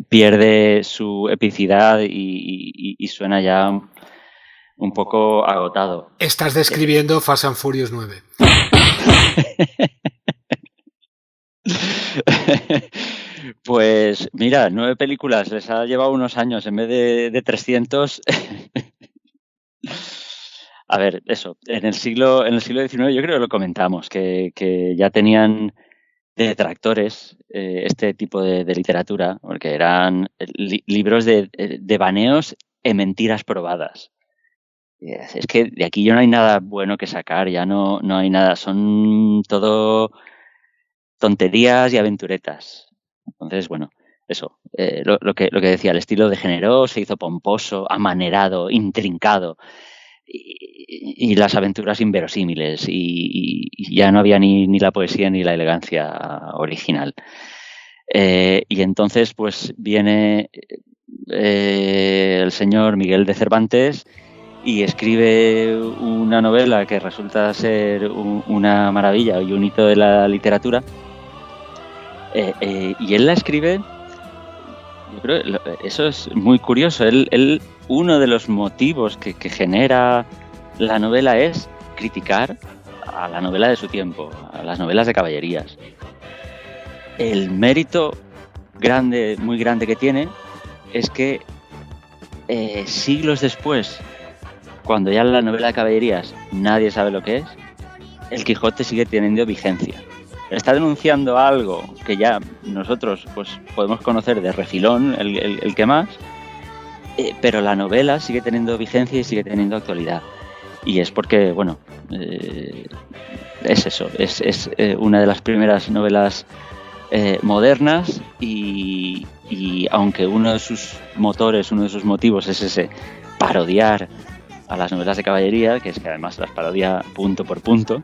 pierde su epicidad y suena ya un poco agotado. Estás describiendo Fast and Furious 9. Pues mira, 9 películas, les ha llevado unos años en vez de 300. A ver, eso, en el siglo XIX yo creo que lo comentamos, que ya tenían detractores este tipo de literatura, porque eran libros de baneos en mentiras probadas. Es que de aquí ya no hay nada bueno que sacar, ya no hay nada, son todo tonterías y aventuretas. Entonces, bueno, eso, lo que decía, el estilo degeneró, se hizo pomposo, amanerado, intrincado, y las aventuras inverosímiles, y ya no había ni la poesía ni la elegancia original. Y entonces, pues viene el señor Miguel de Cervantes y escribe una novela que resulta ser una maravilla y un hito de la literatura. Y él la escribe, yo creo que eso es muy curioso. Él uno de los motivos que genera la novela es criticar a la novela de su tiempo, a las novelas de caballerías. El mérito grande, muy grande que tiene es que siglos después, cuando ya la novela de caballerías nadie sabe lo que es, el Quijote sigue teniendo vigencia. Está denunciando algo que ya nosotros pues podemos conocer de refilón, el que más, pero la novela sigue teniendo vigencia y sigue teniendo actualidad. Y es porque, bueno, es eso, es una de las primeras novelas modernas y aunque uno de sus motores, uno de sus motivos es ese, parodiar a las novelas de caballería, que es que además las parodia punto por punto,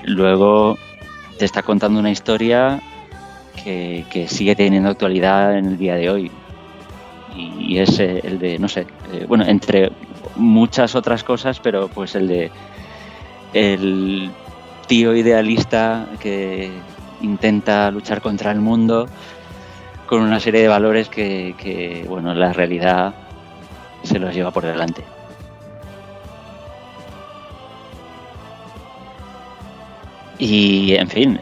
luego te está contando una historia que sigue teniendo actualidad en el día de hoy. Y es el de, no sé, bueno, entre muchas otras cosas, pero pues el de el tío idealista que intenta luchar contra el mundo con una serie de valores que bueno, la realidad se los lleva por delante. Y, en fin,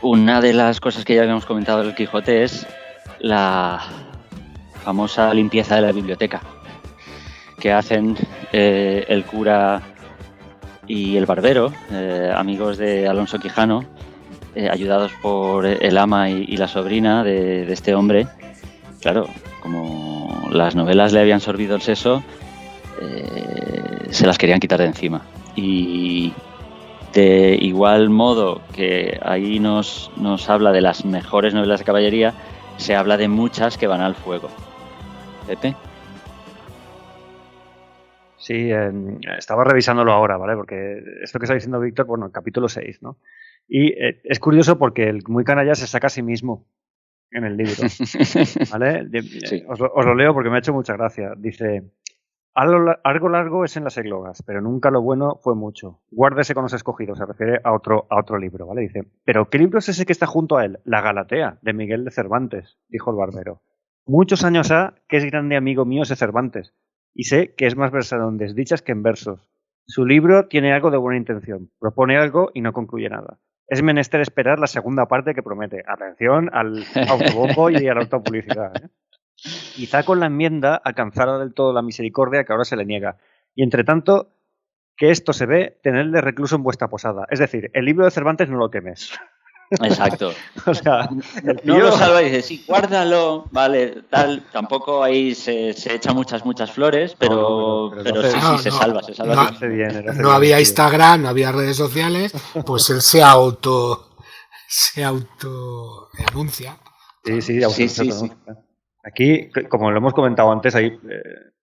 una de las cosas que ya habíamos comentado del Quijote es la famosa limpieza de la biblioteca que hacen el cura y el barbero, amigos de Alonso Quijano, ayudados por el ama y la sobrina de este hombre. Claro, como las novelas le habían sorbido el seso, se las querían quitar de encima. Y de igual modo que ahí nos habla de las mejores novelas de caballería, se habla de muchas que van al fuego. ¿Pepe? Sí, estaba revisándolo ahora, ¿vale? Porque esto que está diciendo Víctor, bueno, el capítulo 6, ¿no? Y es curioso porque el muy canalla se saca a sí mismo en el libro, ¿vale? Sí. Os lo leo porque me ha hecho mucha gracia. Dice, algo largo es en las eglogas, pero nunca lo bueno fue mucho. Guárdese con los escogidos, se refiere a otro libro, ¿vale? Dice, ¿pero qué libro es ese que está junto a él? La Galatea, de Miguel de Cervantes, dijo el barbero. Muchos años ha que es grande amigo mío ese Cervantes, y sé que es más versado en desdichas que en versos. Su libro tiene algo de buena intención, propone algo y no concluye nada. Es menester esperar la segunda parte que promete. Atención al autobombo y a la autopublicidad, ¿eh? Quizá con la enmienda alcanzara del todo la misericordia que ahora se le niega. Y entre tanto, que esto se ve, tenedle recluso en vuestra posada. Es decir, el libro de Cervantes no lo quemes. Exacto. O sea, el No tío... lo salva y dice, sí, guárdalo, vale, tal. Tampoco ahí se echa muchas flores, pero sí, se salva. No había Instagram, no había redes sociales, pues él se auto enuncia. Sí. Aquí, como lo hemos comentado antes, en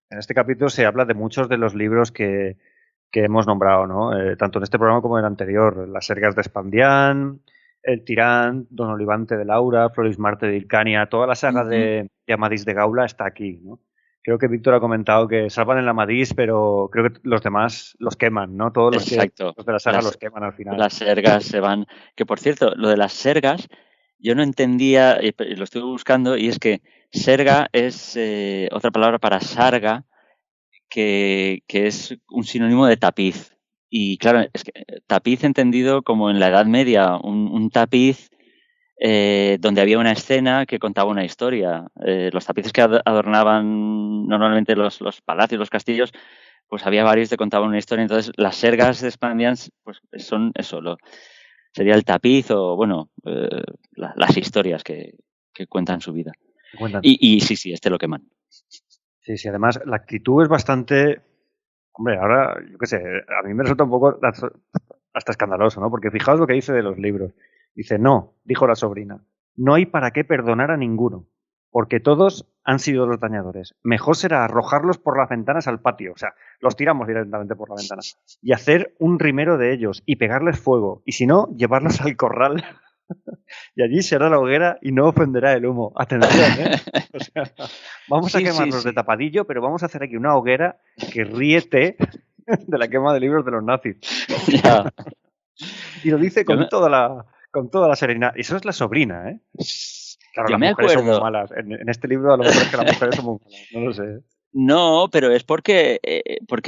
este capítulo se habla de muchos de los libros que hemos nombrado, ¿no? Tanto en este programa como en el anterior. Las Sergas de Espandián, El Tirán, Don Olivante de Laura, Floris Marte de Ilcania, toda la saga de Amadís de Gaula está aquí, ¿no? Creo que Víctor ha comentado que salvan el Amadís, pero creo que los demás los queman, ¿no? Todos los de la saga los queman al final. Las sergas se van. Que por cierto, lo de las sergas, yo no entendía, y lo estuve buscando, y es que serga es otra palabra para sarga, que es un sinónimo de tapiz. Y claro, es que tapiz entendido como en la Edad Media, un tapiz donde había una escena que contaba una historia. Los tapices que adornaban normalmente los palacios, los castillos, pues había varios que contaban una historia. Entonces, las sergas de Spandian pues son eso, sería el tapiz o, bueno, las historias que cuentan su vida. Y sí, lo queman. Sí, además la actitud es bastante... Hombre, ahora, yo qué sé, a mí me resulta un poco hasta escandaloso, ¿no? Porque fijaos lo que dice de los libros. Dice, no, dijo la sobrina, no hay para qué perdonar a ninguno, porque todos han sido los dañadores. Mejor será arrojarlos por las ventanas al patio, o sea, los tiramos directamente por la ventana, y hacer un rimero de ellos, y pegarles fuego, y si no, llevarlos al corral, y allí será la hoguera y no ofenderá el humo. Atención, ¿eh? O sea, vamos a quemarlos de tapadillo, pero vamos a hacer aquí una hoguera que ríete de la quema de libros de los nazis. Ya. Y lo dice con toda la serenidad. Y eso es la sobrina, ¿eh? Claro, yo las me mujeres acuerdo. son muy malas. En este libro a lo mejor es que las mujeres son muy malas. No lo sé. No, pero es porque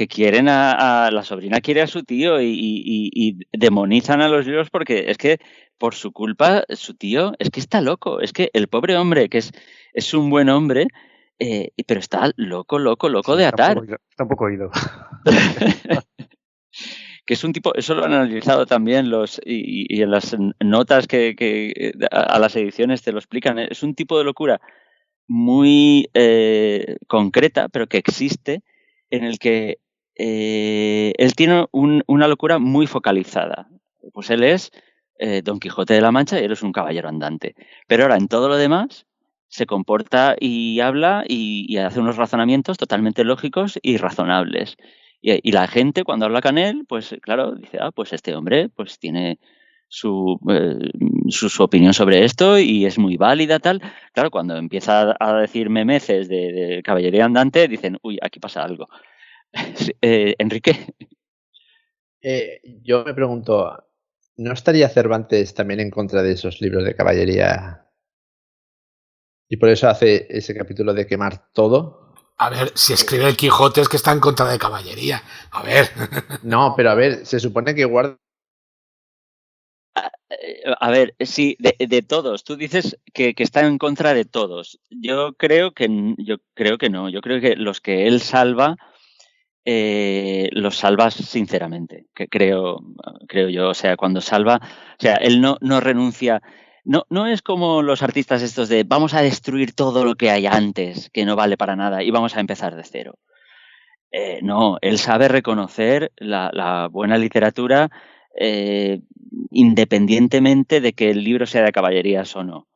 quieren a la sobrina quiere a su tío y demonizan a los libros porque es que por su culpa su tío es que está loco. Es que el pobre hombre, que es un buen hombre, pero está loco de atar. Está un poco oído. Que es un tipo, eso lo han analizado también y en las notas que a las ediciones te lo explican. Es un tipo de locura muy concreta, pero que existe, en el que él tiene una locura muy focalizada. Pues él es Don Quijote de la Mancha y él es un caballero andante. Pero ahora, en todo lo demás, se comporta y habla y hace unos razonamientos totalmente lógicos y razonables. Y la gente, cuando habla con él, pues claro, dice, pues este hombre pues tiene su opinión sobre esto y es muy válida, tal. Claro, cuando empieza a decir memeces de caballería andante, dicen, uy, aquí pasa algo. Enrique. Yo me pregunto, ¿no estaría Cervantes también en contra de esos libros de caballería? Y por eso hace ese capítulo de quemar todo. A ver, si escribe el Quijote es que está en contra de caballería. A ver. No, pero a ver, se supone que guarda... A ver, sí, de todos. Tú dices que está en contra de todos. Yo creo que no. Yo creo que los que él salva, los salva sinceramente. Que creo yo. O sea, cuando salva, o sea, él no renuncia. No es como los artistas estos de vamos a destruir todo lo que hay antes, que no vale para nada, y vamos a empezar de cero. No, él sabe reconocer la buena literatura independientemente de que el libro sea de caballerías o no.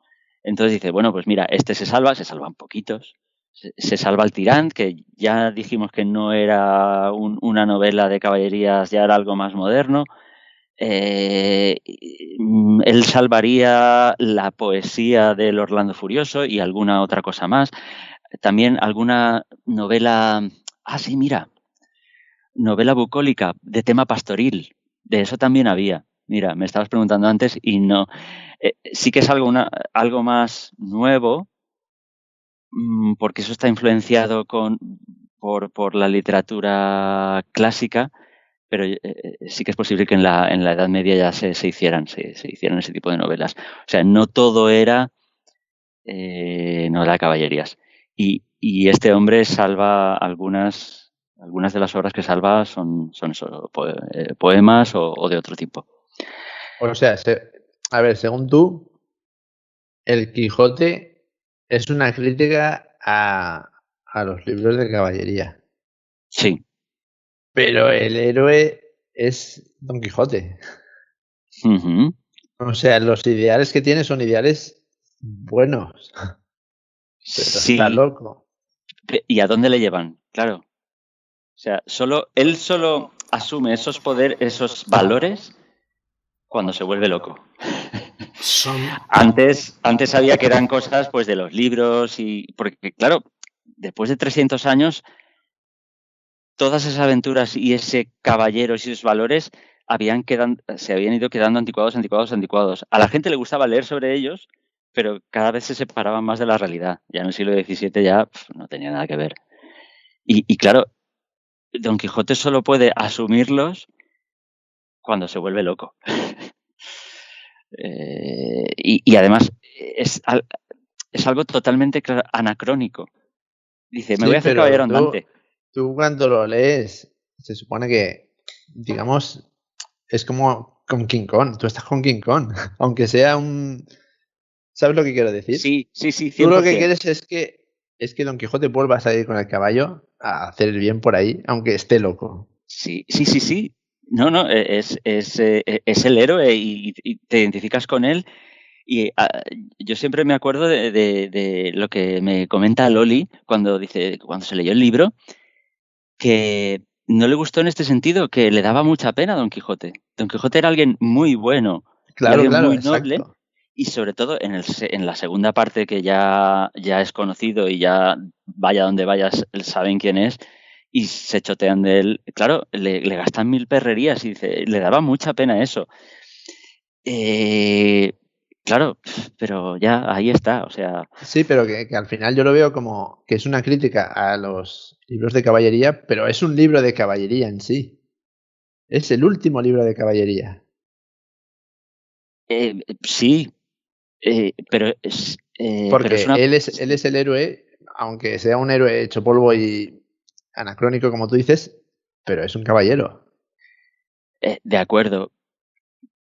Entonces dice, bueno, pues mira, se salvan poquitos, se salva el tirán, que ya dijimos que no era una novela de caballerías, ya era algo más moderno. Él salvaría la poesía del Orlando Furioso y alguna otra cosa más. También alguna novela, sí, mira, novela bucólica de tema pastoril. De eso también había. Mira, me estabas preguntando antes y no. Sí que es algo más nuevo, porque eso está influenciado por la literatura clásica, pero sí que es posible que en la Edad Media ya se hicieran ese tipo de novelas. O sea, no todo era novela de caballerías. Y este hombre salva algunas de las obras que salva son eso, poemas o de otro tipo. O sea, a ver, según tú, el Quijote es una crítica a los libros de caballería. Sí. Pero el héroe es Don Quijote. Uh-huh. O sea, los ideales que tiene son ideales buenos. Pero sí. Está loco. ¿Y a dónde le llevan? Claro. O sea, él solo asume esos valores cuando se vuelve loco. Antes sabía que eran cosas pues de los libros porque claro, después de 300 años todas esas aventuras y ese caballero y esos valores se habían ido quedando anticuados. A la gente le gustaba leer sobre ellos, pero cada vez se separaban más de la realidad. Ya en el siglo XVII ya no tenía nada que ver. Y claro, Don Quijote solo puede asumirlos cuando se vuelve loco. Y además es algo totalmente anacrónico. Dice, me voy a hacer caballero andante. Tú cuando lo lees, se supone que, digamos, es como con King Kong. Tú estás con King Kong, aunque sea un... ¿Sabes lo que quiero decir? Sí, 100%. Tú lo que quieres es que Don Quijote vuelva a salir con el caballo a hacer el bien por ahí, aunque esté loco. Sí. No, es el héroe y te identificas con él. Y yo siempre me acuerdo de lo que me comenta Loli cuando se leyó el libro, que no le gustó en este sentido, que le daba mucha pena a Don Quijote. Don Quijote era alguien muy bueno, claro, muy exacto. noble, y sobre todo en la segunda parte que ya es conocido y ya vaya donde vayas, saben quién es, y se chotean de él. Claro, le gastan 1000 perrerías y dice, le daba mucha pena eso. Claro, pero ya ahí está, o sea... Sí, pero que al final yo lo veo como que es una crítica a los libros de caballería, pero es un libro de caballería en sí. Es el último libro de caballería. Sí, pero... Porque pero él es el héroe, aunque sea un héroe hecho polvo y anacrónico, como tú dices, pero es un caballero. De acuerdo.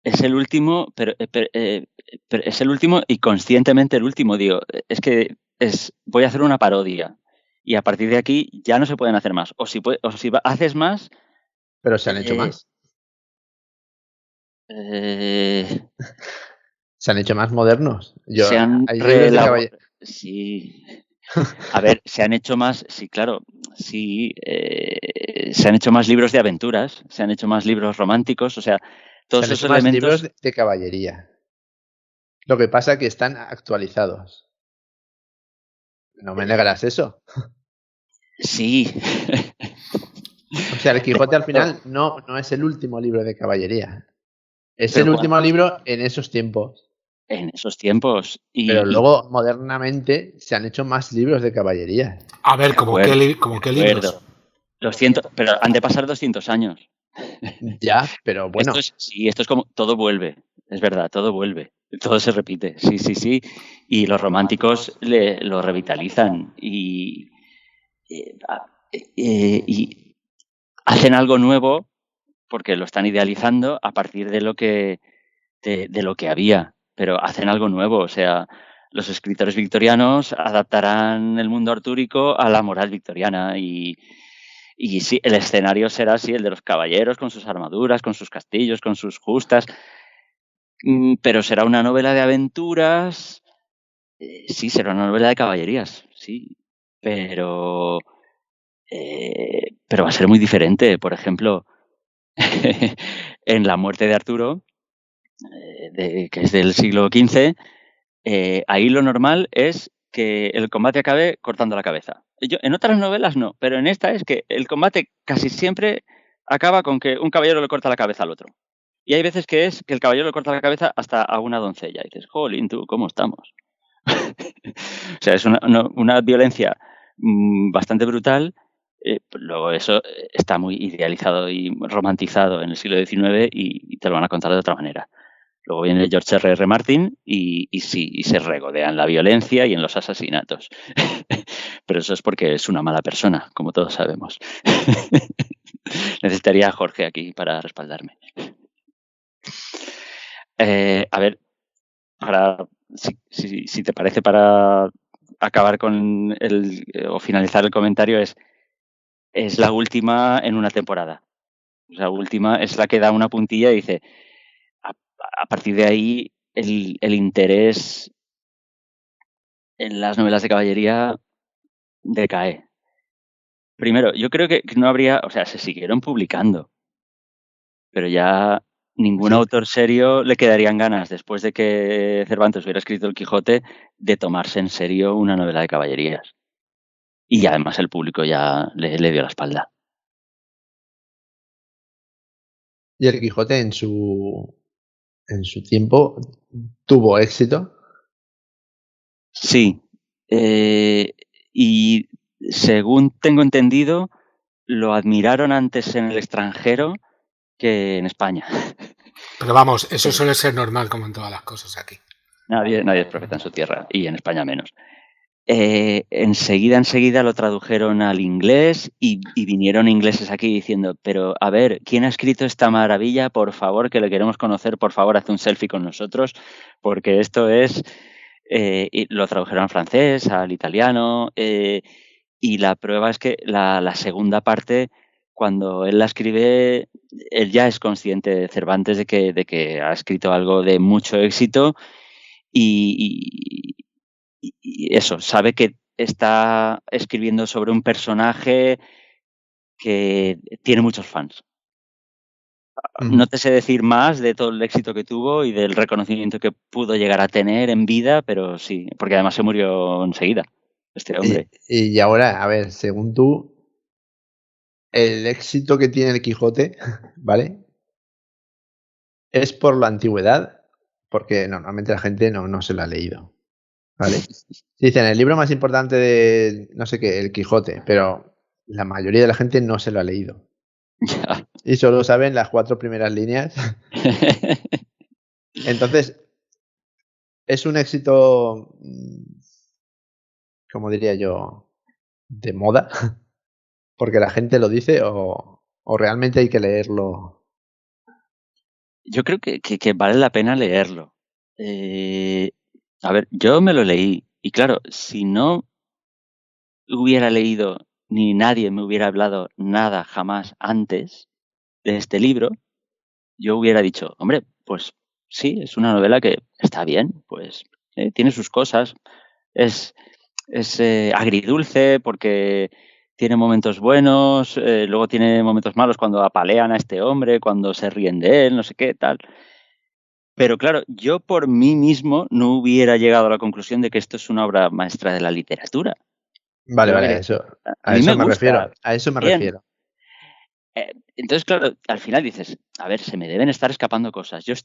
Es el último, pero es el último y conscientemente el último. Digo, es que voy a hacer una parodia y a partir de aquí ya no se pueden hacer más. O si haces más... Pero se han hecho más. Se han hecho más modernos. Sí. A ver, se han hecho más, sí, claro, sí, se han hecho más libros de aventuras, se han hecho más libros románticos, o sea, todos esos elementos... libros de caballería. Lo que pasa es que están actualizados. ¿No me negarás eso? Sí. O sea, el Quijote al final no es el último libro de caballería. Es el último libro en esos tiempos. En esos tiempos. Pero luego, modernamente, se han hecho más libros de caballería. A ver, ¿cómo qué libros? 200, pero han de pasar 200 años. Ya, pero bueno. Esto es como, todo vuelve, es verdad, todo vuelve, todo se repite, sí. Y los románticos lo revitalizan y hacen algo nuevo porque lo están idealizando a partir de lo que había, pero hacen algo nuevo, o sea, los escritores victorianos adaptarán el mundo artúrico a la moral victoriana y sí, el escenario será así, el de los caballeros con sus armaduras, con sus castillos, con sus justas, pero será una novela de aventuras, sí, será una novela de caballerías, sí, pero va a ser muy diferente. Por ejemplo, en La muerte de Arturo, que es del siglo XV, ahí lo normal es que el combate acabe cortando la cabeza. En otras novelas no, pero en esta es que el combate casi siempre acaba con que un caballero le corta la cabeza al otro. Y hay veces que es que el caballero le corta la cabeza hasta a una doncella. Y dices, jolín, tú, ¿cómo estamos? O sea, es una violencia bastante brutal. Luego eso está muy idealizado y romantizado en el siglo XIX y te lo van a contar de otra manera. Luego viene George R.R. Martin y sí, y se regodea en la violencia y en los asesinatos. Pero eso es porque es una mala persona, como todos sabemos. Necesitaría a Jorge aquí para respaldarme. A ver, si te parece, para acabar con o finalizar el comentario, es la última en una temporada. La última es la que da una puntilla y dice, a partir de ahí el interés en las novelas de caballería decae. Primero, yo creo que no habría, o sea, se siguieron publicando, pero ya ningún autor serio le quedarían ganas, después de que Cervantes hubiera escrito El Quijote, de tomarse en serio una novela de caballerías. Y además el público ya le dio la espalda. Y El Quijote en su tiempo tuvo éxito. Sí. Y según tengo entendido, lo admiraron antes en el extranjero que en España. Pero vamos, eso suele ser normal, como en todas las cosas aquí. Nadie es profeta en su tierra, y en España menos. Enseguida lo tradujeron al inglés y vinieron ingleses aquí diciendo, pero a ver, ¿quién ha escrito esta maravilla? Por favor, que le queremos conocer, por favor, haz un selfie con nosotros, porque esto es... y lo tradujeron al francés, al italiano, y la prueba es que la segunda parte, cuando él la escribe, él ya es consciente de Cervantes de que ha escrito algo de mucho éxito y eso, sabe que está escribiendo sobre un personaje que tiene muchos fans. No te sé decir más de todo el éxito que tuvo y del reconocimiento que pudo llegar a tener en vida, pero sí, porque además se murió enseguida, este hombre. Y ahora, a ver, según tú, el éxito que tiene El Quijote, ¿vale? ¿Es por la antigüedad? Porque normalmente la gente no se lo ha leído, ¿vale? Dicen, el libro más importante de, no sé qué, El Quijote, pero la mayoría de la gente no se lo ha leído. Ya. Y solo saben las 4 primeras líneas. Entonces, es un éxito, como diría yo, de moda, porque la gente lo dice o realmente hay que leerlo. Yo creo que vale la pena leerlo. A ver, yo me lo leí y claro, si no hubiera leído ni nadie me hubiera hablado nada jamás antes de este libro, yo hubiera dicho, hombre, pues sí, es una novela que está bien, pues tiene sus cosas, es agridulce porque tiene momentos buenos, luego tiene momentos malos cuando apalean a este hombre, cuando se ríen de él, no sé qué, tal. Pero claro, yo por mí mismo no hubiera llegado a la conclusión de que esto es una obra maestra de la literatura. Vale, Yo vale, creo- a eso a mí me me gusta. refiero. A eso me Bien. refiero. Entonces, claro, al final dices, a ver, se me deben estar escapando cosas. Yo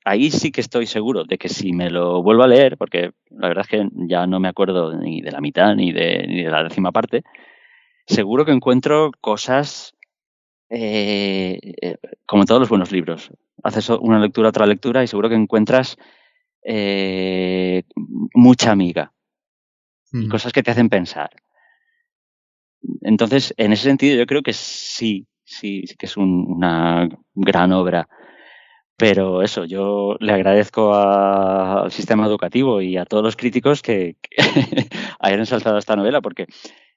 ahí sí que estoy seguro de que si me lo vuelvo a leer, porque la verdad es que ya no me acuerdo ni de la mitad ni de la 10ª parte, seguro que encuentro cosas como en todos los buenos libros. Haces una lectura, otra lectura y seguro que encuentras mucha amiga y cosas que te hacen pensar. Entonces, en ese sentido, yo creo que sí que es una gran obra. Pero eso, yo le agradezco al sistema educativo y a todos los críticos que hayan ensalzado esta novela, porque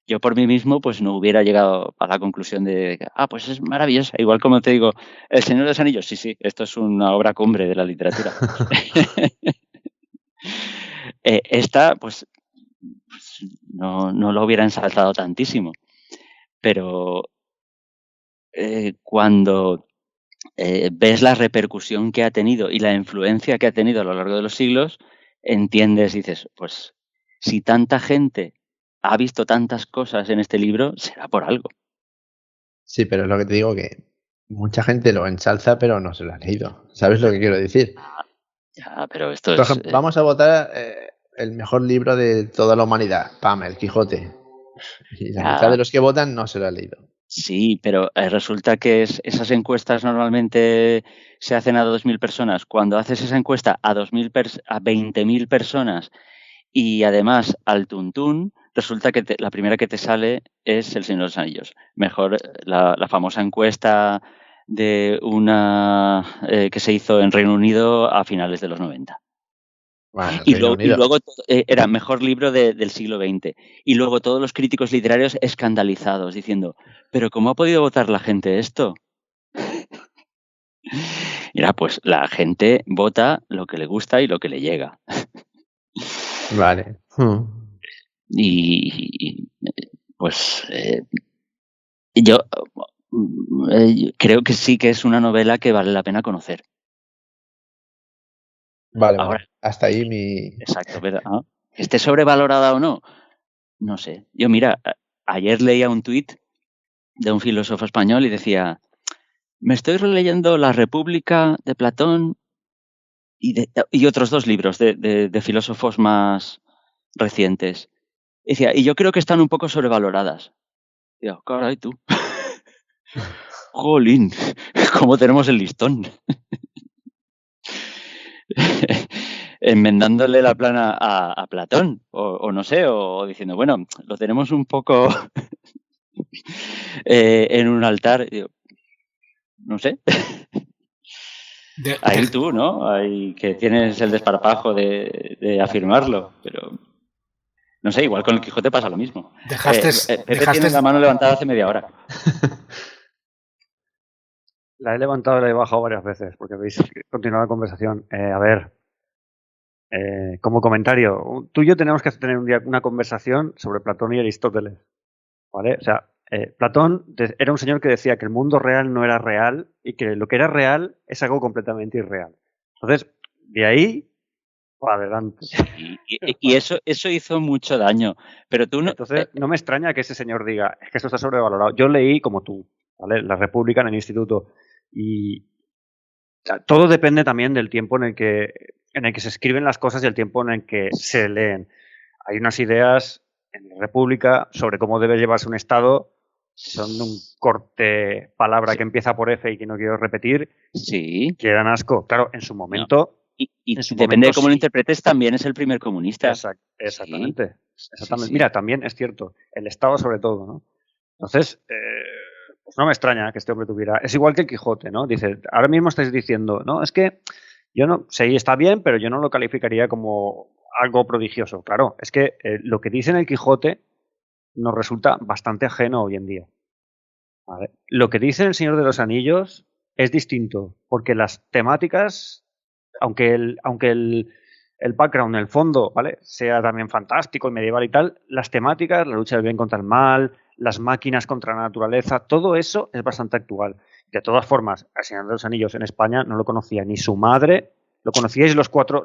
yo por mí mismo pues no hubiera llegado a la conclusión de que, pues es maravillosa. Igual como te digo, El Señor de los Anillos, sí, esto es una obra cumbre de la literatura. Esta, pues pues no lo hubiera ensalzado tantísimo. Pero cuando ves la repercusión que ha tenido y la influencia que ha tenido a lo largo de los siglos, entiendes, dices, pues si tanta gente ha visto tantas cosas en este libro, será por algo. Sí, pero es lo que te digo, que mucha gente lo ensalza, pero no se lo ha leído. ¿Sabes lo que quiero decir? Ya, pero esto Por es... ejemplo, vamos a votar el mejor libro de toda la humanidad, Pam, El Quijote. Y la mitad de los que votan no se lo ha leído. Sí, pero resulta que esas encuestas normalmente se hacen a 2.000 personas. Cuando haces esa encuesta a 20.000 personas y además al tuntún, resulta que la primera que te sale es El Señor de los Anillos. Mejor la famosa encuesta de una que se hizo en Reino Unido a finales de los 90. Bueno, Y luego era mejor libro del siglo XX. Y luego todos los críticos literarios escandalizados, diciendo, ¿pero cómo ha podido votar la gente esto? Mira, pues la gente vota lo que le gusta y lo que le llega. Vale. Y pues yo creo que sí que es una novela que vale la pena conocer. Vale, Ahora, vale. Hasta ahí mi... Exacto, ¿verdad? ¿Que esté sobrevalorada o no? No sé. Yo, mira, ayer leía un tuit de un filósofo español y decía, me estoy releyendo La República de Platón y otros dos libros de filósofos más recientes. Y decía, y yo creo que están un poco sobrevaloradas. Y yo, caray, tú. Jolín, ¿cómo tenemos el listón? Enmendándole la plana a Platón, o no sé, o diciendo, bueno, lo tenemos un poco en un altar. Digo, no sé. Ahí tú, ¿no? Ahí que tienes el desparpajo de afirmarlo, pero no sé, igual con el Quijote pasa lo mismo. Pepe tiene la mano levantada hace media hora. La he levantado y la he bajado varias veces, porque veis que continúa la conversación. A ver, como comentario, tú y yo tenemos que tener un día una conversación sobre Platón y Aristóteles, ¿vale? O sea, Platón era un señor que decía que el mundo real no era real y que lo que era real es algo completamente irreal. Entonces, de ahí para adelante. Y eso hizo mucho daño, pero tú no... Entonces, no me extraña que ese señor diga, es que esto está sobrevalorado. Yo leí como tú, ¿vale? La República en el instituto y o sea, todo depende también del tiempo en el que se escriben las cosas y el tiempo en el que se leen. Hay unas ideas en la República sobre cómo debe llevarse un Estado, son de un corte palabra que empieza por F y que no quiero repetir, que dan asco. Claro, en su momento... No. Y depende de cómo lo interpretes, también es el primer comunista. Exactamente. Sí. Mira, también es cierto, el Estado sobre todo, ¿no? Entonces, pues no me extraña que este hombre tuviera... Es igual que el Quijote, ¿no? Dice, ahora mismo estáis diciendo, no, es que yo no... Sí, está bien, pero yo no lo calificaría como algo prodigioso. Claro, es que lo que dice en el Quijote nos resulta bastante ajeno hoy en día. ¿Vale? Lo que dice en El Señor de los Anillos es distinto, porque las temáticas, aunque el background, el fondo, ¿vale? Sea también fantástico y medieval y tal, las temáticas, la lucha del bien contra el mal, las máquinas contra la naturaleza, todo eso es bastante actual. De todas formas, El Señor de los Anillos en España no lo conocía ni su madre, lo conocíais los cuatro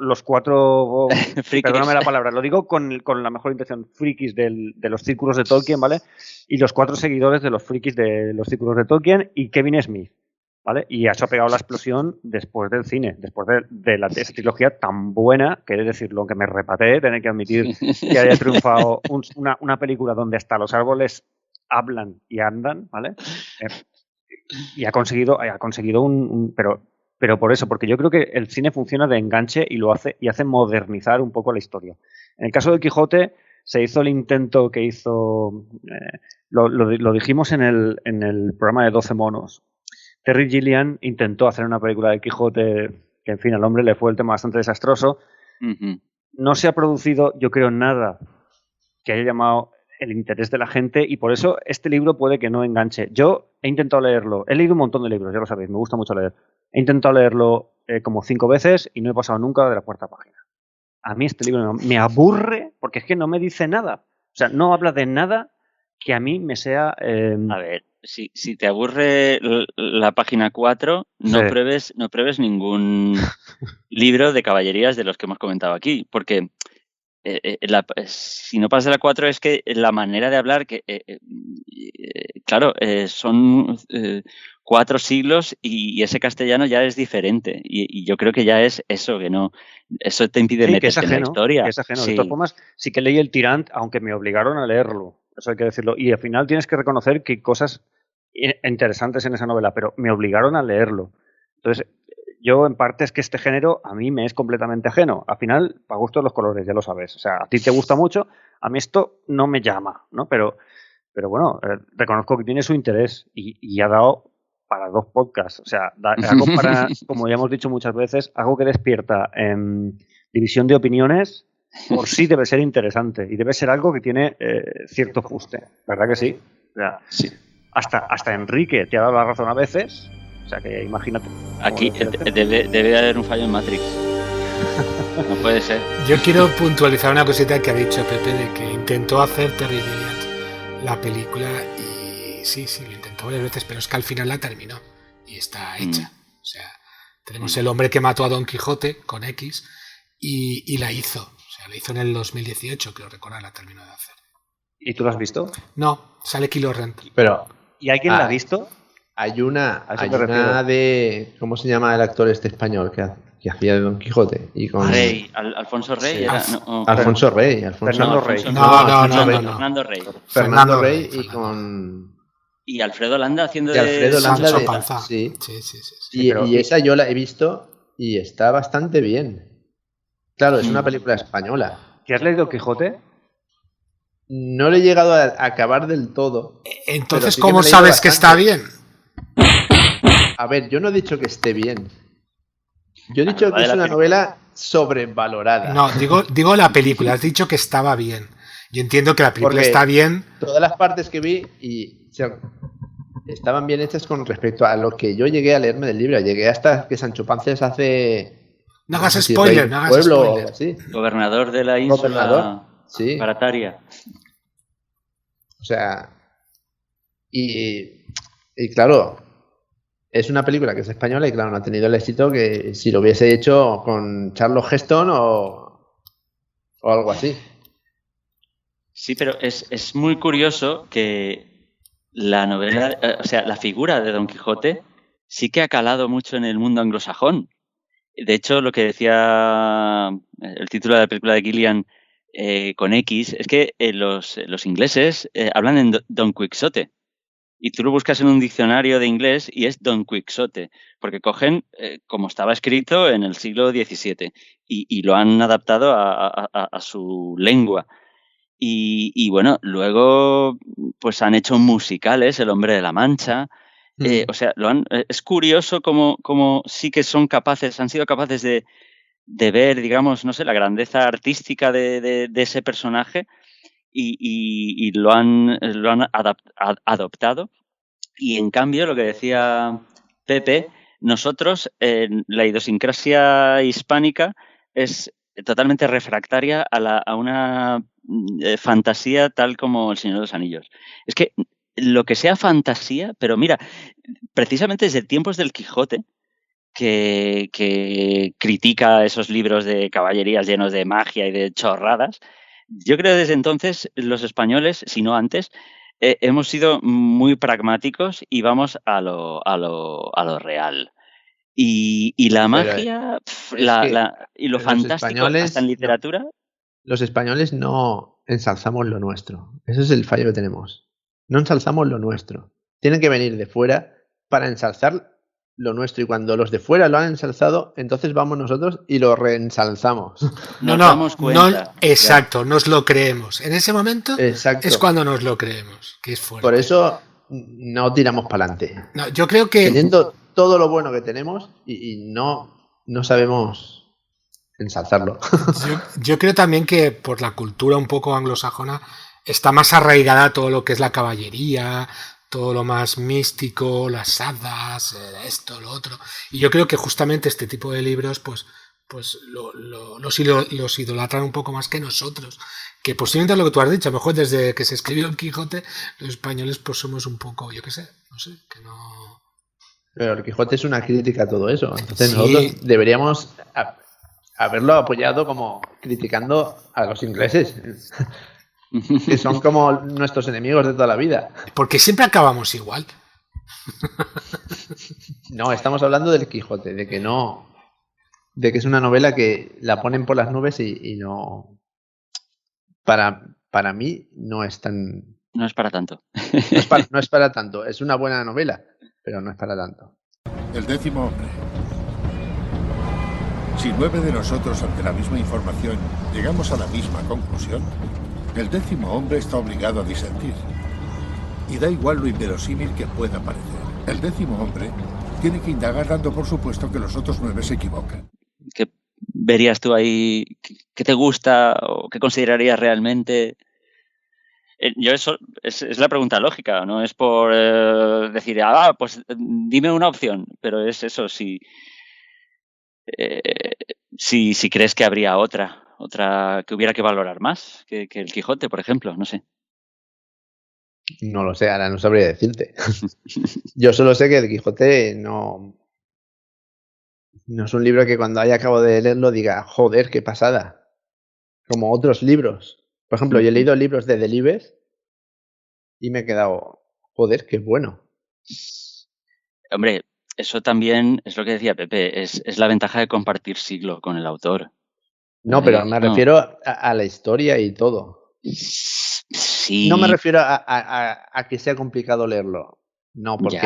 perdóname la palabra, lo digo con la mejor intención, frikis de los círculos de Tolkien, ¿vale? Y los 4 seguidores de los frikis de los círculos de Tolkien y Kevin Smith, ¿vale? Y eso ha pegado la explosión después del cine, después de esa trilogía tan buena, que he de decirlo, aunque me repateé, tener que admitir que haya triunfado una película donde hasta los árboles hablan y andan, ¿vale? Y ha conseguido pero por eso, porque yo creo que el cine funciona de enganche y hace modernizar un poco la historia. En el caso del Quijote se hizo el intento que hizo, lo dijimos en el programa de 12 monos. Terry Gilliam intentó hacer una película de Quijote que, en fin, al hombre le fue el tema bastante desastroso. No se ha producido, yo creo, nada que haya llamado el interés de la gente y por eso este libro puede que no enganche. Yo he intentado leerlo, he leído un montón de libros, ya lo sabéis, me gusta mucho leer. He intentado leerlo como 5 veces y no he pasado nunca de la 4ª página. A mí este libro me aburre porque es que no me dice nada. O sea, no habla de nada que a mí me sea... A ver, si te aburre la página 4, no Sí. pruebes ningún libro de caballerías de los que hemos comentado aquí, porque si no pasas de la 4 es que la manera de hablar, claro, son 4 siglos y ese castellano ya es diferente. Y yo creo que ya es eso, que no, eso te impide Sí, que es meterte en la ajeno, historia. que es ajeno. De todas Sí. formas, sí que leí el Tirant, aunque me obligaron a leerlo. Eso hay que decirlo. Y al final tienes que reconocer que hay cosas interesantes en esa novela, pero me obligaron a leerlo. Entonces, yo en parte es que este género a mí me es completamente ajeno. Al final, para gusto de los colores, ya lo sabes. O sea, a ti te gusta mucho, a mí esto no me llama, ¿no? Pero bueno, reconozco que tiene su interés y ha dado para 2 podcasts. O sea, algo para, como ya hemos dicho muchas veces, algo que despierta división de opiniones, por sí debe ser interesante y debe ser algo que tiene cierto fuste. ¿Verdad que sí? O sea, Sí. hasta Enrique te ha dado la razón a veces. O sea, que imagínate. Aquí debe haber un fallo en Matrix. No puede ser. Yo quiero puntualizar una cosita que ha dicho Pepe, de que intentó hacer Terry Gilliam la película y sí, lo intentó varias veces, pero es que al final la terminó y está hecha. O sea, tenemos El hombre que mató a Don Quijote con X y la hizo. O sea, la hizo en el 2018, creo recordar, la terminó de hacer. ¿Y tú lo has visto? No, sale Kilo Rent. Pero ¿Y alguien la ha visto? hay una A eso me refiero. de... ¿Cómo se llama el actor este español que hacía de Don Quijote? Y con Rey, Alfonso Rey. Sí. Era, Alfonso Rey. Fernando Rey. Fernando Rey. Fernando Rey y con... Y Alfredo Landa haciendo de Alfredo Landa Sancho de... Panza. Sí. Sí, Y esa yo la he visto y está bastante bien. Claro, es una película española. ¿Te has leído Quijote? No le he llegado a acabar del todo. Entonces, sí ¿cómo sabes que está bien? A ver, yo no he dicho que esté bien. Yo he dicho que es una novela sobrevalorada. No, digo la película. Has dicho que estaba bien. Yo entiendo que la película Porque está bien. Todas las partes que vi estaban bien hechas con respecto a lo que yo llegué a leerme del libro. Llegué hasta que Sancho Panza hace... No hagas spoiler, no hagas spoiler. Así. Gobernador de la ínsula sí. Barataria. O sea, y claro, es una película que es española y claro, no ha tenido el éxito que si lo hubiese hecho con Charles Heston o algo así. Sí, pero es muy curioso que la novela, o sea, la figura de Don Quijote sí que ha calado mucho en el mundo anglosajón. De hecho, lo que decía el título de la película de Gillian con X es que los ingleses hablan en Don Quixote. Y tú lo buscas en un diccionario de inglés y es Don Quixote, porque cogen como estaba escrito en el siglo XVII y lo han adaptado a su lengua. Y bueno, luego pues han hecho musicales, El hombre de la Mancha. O sea, es curioso cómo sí que han sido capaces de ver, digamos, no sé, la grandeza artística de ese personaje y lo han adoptado. Y en cambio, lo que decía Pepe, nosotros, la idiosincrasia hispánica es totalmente refractaria a una fantasía tal como El Señor de los Anillos. Es que lo que sea fantasía, pero mira, precisamente desde tiempos del Quijote, que critica esos libros de caballerías llenos de magia y de chorradas, yo creo que desde entonces los españoles, si no antes, hemos sido muy pragmáticos y vamos a lo real. Y la magia y lo fantástico hasta en literatura. Los españoles no ensalzamos lo nuestro. Ese es el fallo que tenemos. No ensalzamos lo nuestro. Tienen que venir de fuera para ensalzar lo nuestro. Y cuando los de fuera lo han ensalzado, entonces vamos nosotros y lo reensalzamos. Exacto, nos lo creemos. En ese momento es cuando nos lo creemos, que es fuerte. Por eso no tiramos para adelante. No, yo creo que teniendo todo lo bueno que tenemos y no sabemos ensalzarlo. Yo creo también que por la cultura un poco anglosajona está más arraigada todo lo que es la caballería, todo lo más místico, las hadas, esto, lo otro. Y yo creo que justamente este tipo de libros pues pues los idolatran un poco más que nosotros. Que posiblemente es lo que tú has dicho, a lo mejor desde que se escribió el Quijote, los españoles pues somos un poco, yo qué sé, no sé, que no... Pero el Quijote es una crítica a todo eso. Entonces Sí. nosotros deberíamos haberlo apoyado como criticando a los ingleses, que son como nuestros enemigos de toda la vida. Porque siempre acabamos igual. No, estamos hablando del Quijote, de que es una novela que la ponen por las nubes y no... Para mí no es tan... No es para tanto. No es para tanto. Es una buena novela, pero no es para tanto. El 10º hombre. Si 9 de nosotros ante la misma información llegamos a la misma conclusión, el 10º hombre está obligado a disentir. Y da igual lo inverosímil que pueda parecer. El 10º hombre tiene que indagar dando por supuesto que los otros 9 se equivocan. ¿Qué verías tú ahí? ¿Qué te gusta o qué considerarías realmente? Yo eso es la pregunta lógica, no es por decir, pues dime una opción, pero es eso, si crees que habría otra que hubiera que valorar más que el Quijote, por ejemplo, no sé. No lo sé, ahora no sabría decirte. Yo solo sé que el Quijote no es un libro que cuando haya acabado de leerlo diga, joder, qué pasada. Como otros libros. Por ejemplo, yo he leído libros de Delibes y me he quedado, joder, qué bueno. Hombre, eso también es lo que decía Pepe, es la ventaja de compartir siglo con el autor. No, pero me refiero a la historia y todo. Sí. No me refiero a que sea complicado leerlo. No, porque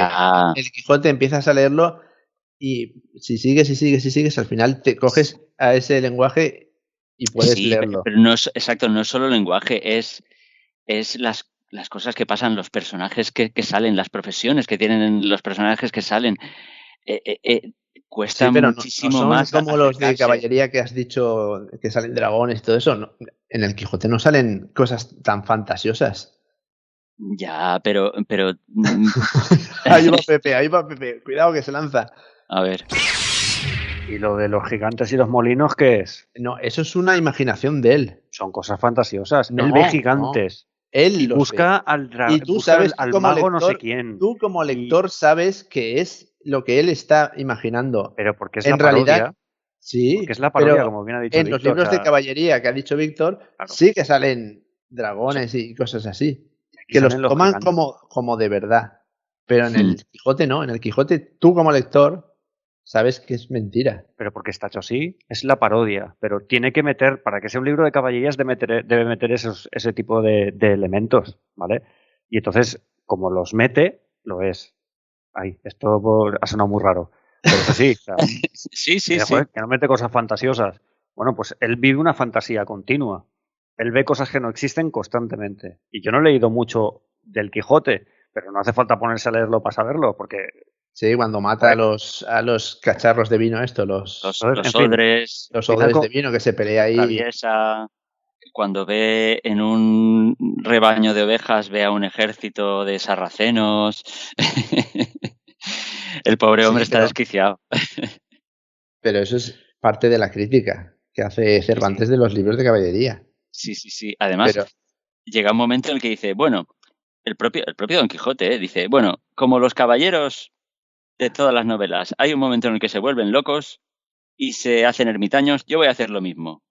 el Quijote empiezas a leerlo y si sigues, al final te coges a ese lenguaje y puedes leerlo. Pero no es exacto, no es solo lenguaje, es las cosas que pasan, los personajes que salen, las profesiones que tienen los personajes que salen. Cuesta muchísimo no son más. Como los de caballería que has dicho que salen dragones y todo eso. No, en el Quijote no salen cosas tan fantasiosas. Ya, pero... Ahí va Pepe, cuidado que se lanza. A ver. ¿Y lo de los gigantes y los molinos qué es? No, eso es una imaginación de él. Son cosas fantasiosas. No, él ve gigantes. Él y busca al dragón. Y tú sabes, al como mago lector, no sé quién. Tú como lector sabes que es lo que él está imaginando. Pero porque es en la parodia. Realidad, sí. Porque es la parodia, pero como bien ha dicho en Víctor, los libros de caballería que ha dicho Víctor, claro. Sí que salen dragones y cosas así. Que los toman como de verdad. Pero en el Quijote no. En el Quijote tú como lector sabes que es mentira. Pero porque está hecho así, es la parodia. Pero tiene que meter, para que sea un libro de caballerías, debe meter ese tipo de elementos, ¿vale? Y entonces, como los mete, lo es. Ay, esto ha sonado muy raro. Pero es así. O sea, sí. Joder, que no mete cosas fantasiosas. Bueno, pues él vive una fantasía continua. Él ve cosas que no existen constantemente. Y yo no he leído mucho del Quijote, pero no hace falta ponerse a leerlo para saberlo, porque... Sí, cuando mata a los cacharros de vino los odres. Los odres de vino que se pelea ahí. Traviesa, cuando ve en un rebaño de ovejas, ve a un ejército de sarracenos. El pobre hombre está desquiciado. Pero eso es parte de la crítica que hace Cervantes de los libros de caballería. Sí. Además, llega un momento en el que dice, bueno, el propio Don Quijote dice, bueno, como los caballeros de todas las novelas, hay un momento en el que se vuelven locos y se hacen ermitaños, yo voy a hacer lo mismo.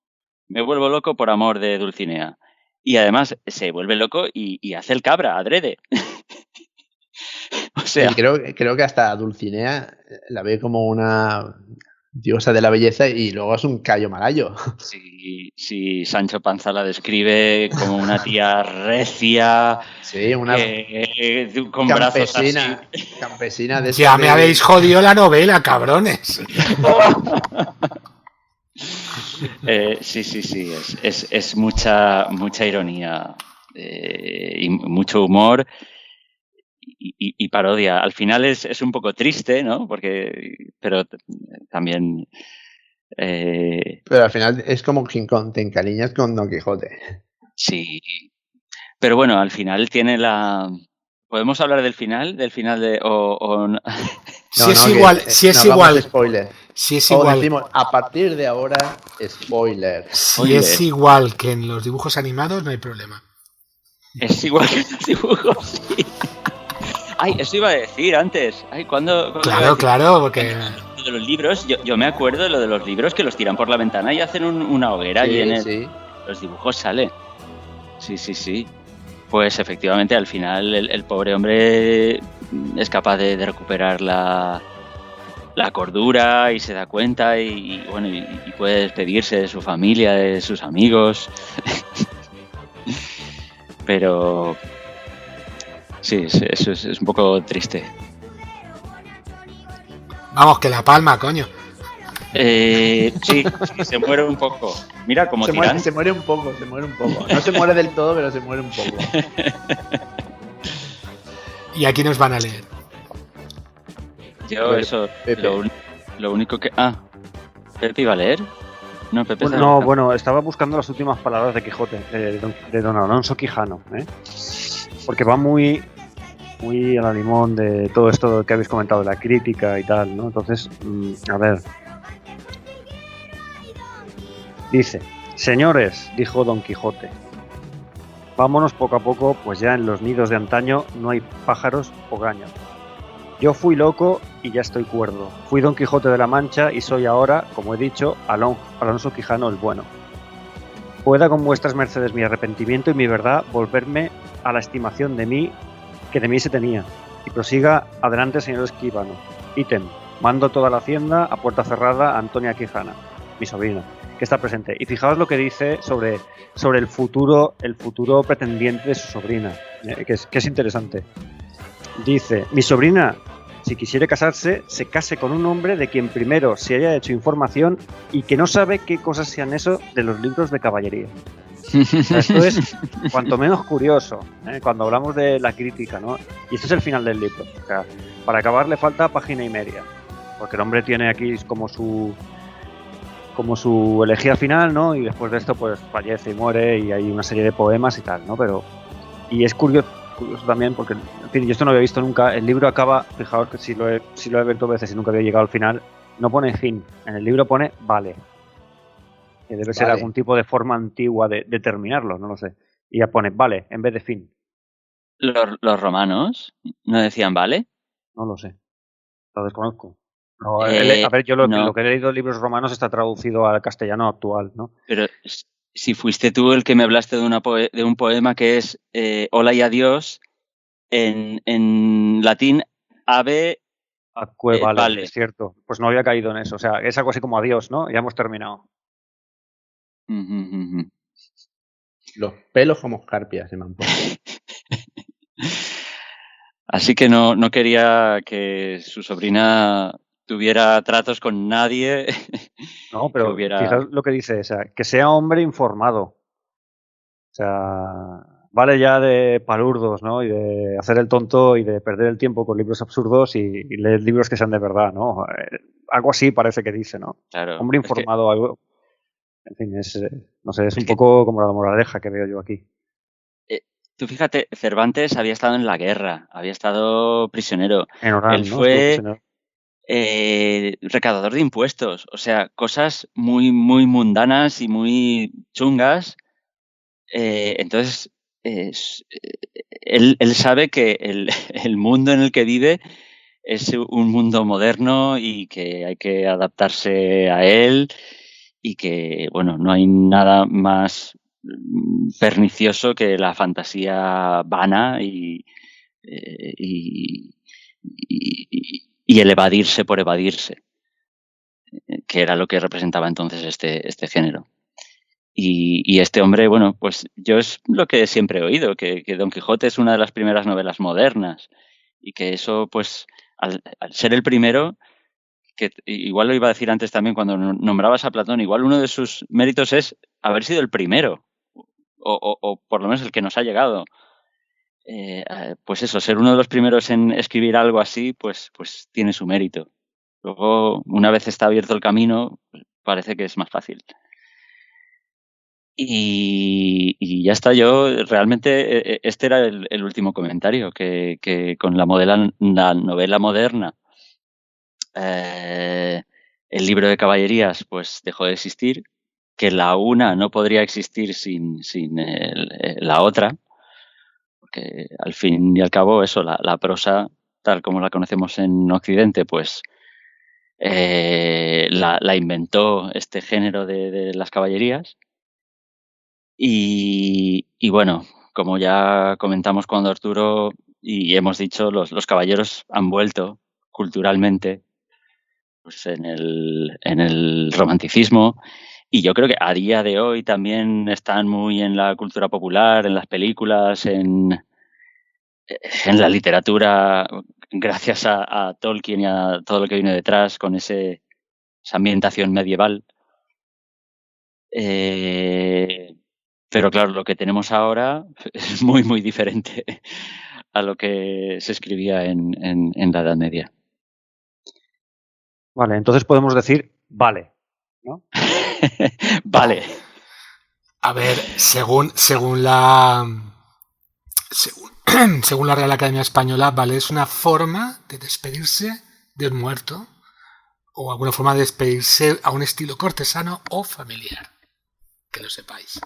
Me vuelvo loco por amor de Dulcinea. Y además se vuelve loco y hace el cabra, adrede. O sea... Y creo que hasta Dulcinea la ve como una diosa de la belleza y luego es un callo malayo. Sí, Sancho Panza la describe como una tía recia. Sí, una con brazos así. Campesina de ya me habéis jodido la novela, cabrones. Sí. Es mucha ironía y mucho humor. Y parodia. Al final es un poco triste, ¿no? Pero también... Pero al final es como que te encariñas con Don Quijote. Sí. Pero bueno, al final tiene la... ¿Podemos hablar del final? ¿Del final de...? Si es igual. Spoiler. Si es O igual, decimos, a partir de ahora, spoiler. si es igual que en los dibujos animados, no hay problema. Es igual que los dibujos, sí. Ay, eso iba a decir antes. Ay, ¿cuándo Claro, porque... Lo de los libros, yo me acuerdo de lo de los libros que los tiran por la ventana y hacen una hoguera y en los dibujos sale. Sí. Pues efectivamente al final el pobre hombre es capaz de recuperar la cordura y se da cuenta y bueno y puede despedirse de su familia, de sus amigos. Pero sí, eso es un poco triste. Vamos, que la palma, coño. Sí, se muere un poco. Mira cómo tiran. Se muere un poco. No se muere del todo, pero se muere un poco. Y aquí nos van a leer. Yo eso, lo único que... ¿Pepe iba a leer? No, Pepe bueno, estaba buscando las últimas palabras de Quijote, de don Alonso Quijano, ¿eh? Porque va muy a la limón de todo esto que habéis comentado, de la crítica y tal, ¿no? Entonces, a ver. Dice: señores, dijo Don Quijote, vámonos poco a poco, pues ya en los nidos de antaño no hay pájaros o gaños. Yo fui loco y ya estoy cuerdo. Fui Don Quijote de la Mancha y soy ahora, como he dicho, Alonso Quijano el bueno. Pueda con vuestras mercedes mi arrepentimiento y mi verdad volverme a la estimación de mí que de mí se tenía. Y prosiga adelante, señor escribano. Ítem, mando toda la hacienda a puerta cerrada a Antonia Quijana, mi sobrina, que está presente. Y fijaos lo que dice sobre el futuro pretendiente de su sobrina, que es interesante. Dice: mi sobrina, si quisiere casarse, se case con un hombre de quien primero se haya hecho información y que no sabe qué cosas sean eso de los libros de caballería. Esto es cuanto menos curioso, cuando hablamos de la crítica, ¿no? Y este es el final del libro. O sea, para acabar le falta página y media, porque el hombre tiene aquí como su elegía final, ¿no? Y después de esto pues fallece y muere y hay una serie de poemas y tal, ¿no? Y es curioso también porque, en fin, yo esto no había visto nunca. El libro acaba, fijaos que si lo he abierto veces y nunca había llegado al final, no pone fin, en el libro pone vale. Que debe ser algún tipo de forma antigua de terminarlo, no lo sé. Y ya pone vale en vez de fin. ¿Los romanos no decían vale? No lo sé, lo desconozco. No, a ver, yo lo que he leído de libros romanos está traducido al castellano actual, ¿no? Pero si fuiste tú el que me hablaste de un poema que es hola y adiós, en latín ave vale, es cierto. Pues no había caído en eso. O sea, es algo así como adiós, ¿no? Ya hemos terminado. Los pelos como escarpias se me han puesto. Así que no quería que su sobrina tuviera tratos con nadie. No, pero fijaos lo que dice, o sea, que sea hombre informado. O sea, vale ya de palurdos, ¿no? Y de hacer el tonto y de perder el tiempo con libros absurdos y leer libros que sean de verdad, ¿no? Algo así parece que dice, ¿no? Claro, hombre informado, algo. En fin, no sé, es un poco como la moraleja que veo yo aquí. Tú fíjate, Cervantes había estado en la guerra, había estado prisionero. En Orán, él fue recaudador de impuestos, o sea, cosas muy, muy mundanas y muy chungas. Entonces, él sabe que el mundo en el que vive es un mundo moderno y que hay que adaptarse a él y que, bueno, no hay nada más pernicioso que la fantasía vana y el evadirse por evadirse, que era lo que representaba entonces este género. Y este hombre, bueno, pues yo es lo que siempre he oído, que Don Quijote es una de las primeras novelas modernas y que eso, pues, al ser el primero, que igual lo iba a decir antes también cuando nombrabas a Platón, igual uno de sus méritos es haber sido el primero, o por lo menos el que nos ha llegado. Pues eso, ser uno de los primeros en escribir algo así, pues tiene su mérito. Luego, una vez está abierto el camino, parece que es más fácil. Y ya está, yo realmente este era el último comentario, que con la novela moderna el libro de caballerías pues dejó de existir, que la una no podría existir sin la otra, porque al fin y al cabo eso, la prosa, tal como la conocemos en Occidente, pues la inventó este género de las caballerías. Y bueno, como ya comentamos cuando Arturo y hemos dicho, los caballeros han vuelto culturalmente pues en el romanticismo, y yo creo que a día de hoy también están muy en la cultura popular, en las películas, en la literatura, gracias a Tolkien y a todo lo que viene detrás con esa ambientación medieval. Pero claro, lo que tenemos ahora es muy, muy diferente a lo que se escribía en la Edad Media. Vale, entonces podemos decir vale, ¿no? Vale. A ver, según la Real Academia Española, vale, es una forma de despedirse de un muerto o alguna forma de despedirse a un estilo cortesano o familiar. Que lo sepáis.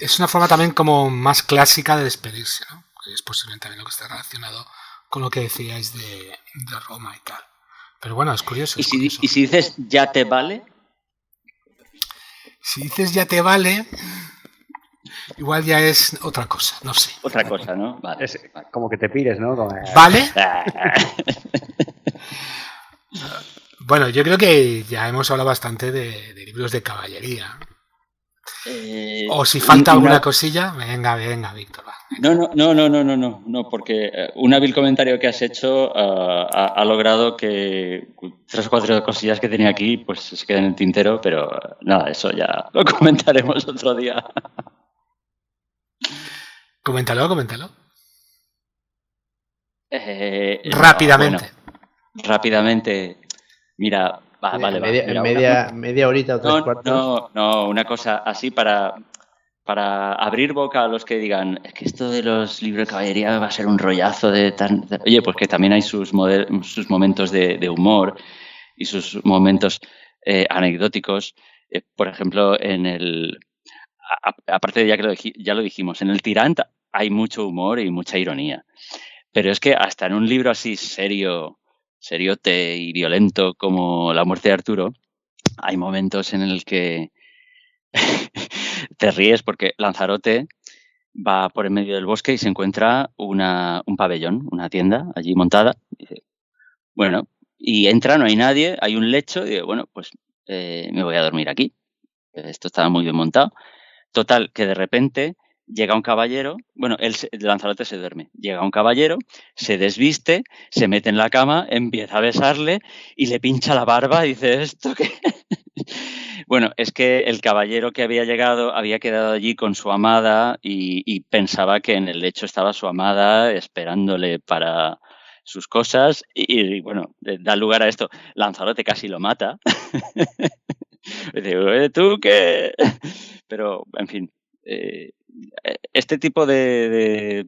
Es una forma también como más clásica de despedirse, ¿no? Es posiblemente también lo que está relacionado con lo que decíais de Roma y tal. Pero bueno, es curioso. ¿Y si dices ya te vale? Si dices ya te vale, igual ya es otra cosa, no sé. Otra cosa, ¿no? Vale. Es como que te pires, ¿no? Como... ¿Vale? Bueno, yo creo que ya hemos hablado bastante de libros de caballería. O si falta alguna cosilla, venga, Víctor. Va. No, porque un hábil comentario que has hecho ha logrado que 3 o 4 cosillas que tenía aquí pues se queden en el tintero, pero nada, eso ya lo comentaremos otro día. Coméntalo. Rápidamente. Rápidamente. Mira, vale. Media horita o 3/4. No, una cosa así para abrir boca a los que digan, es que esto de los libros de caballería va a ser un rollazo de tan... Oye, pues que también hay sus momentos de humor y sus momentos anecdóticos. Por ejemplo, aparte de ya lo dijimos, en el Tirant hay mucho humor y mucha ironía. Pero es que hasta en un libro así seriote y violento como La muerte de Arturo, hay momentos en el que te ríes porque Lanzarote va por en medio del bosque y se encuentra un pabellón, una tienda allí montada. Dice, bueno, y entra, no hay nadie, hay un lecho, y dice, bueno, pues me voy a dormir aquí. Esto estaba muy bien montado. Total, que de repente llega un caballero, bueno, Lanzarote se duerme, llega un caballero, se desviste, se mete en la cama, empieza a besarle y le pincha la barba y dice, ¿esto qué? Bueno, es que el caballero que había llegado había quedado allí con su amada y pensaba que en el lecho estaba su amada esperándole para sus cosas y bueno, da lugar a esto. Lanzarote casi lo mata. Dice, ¿tú qué? Pero, en fin, este tipo de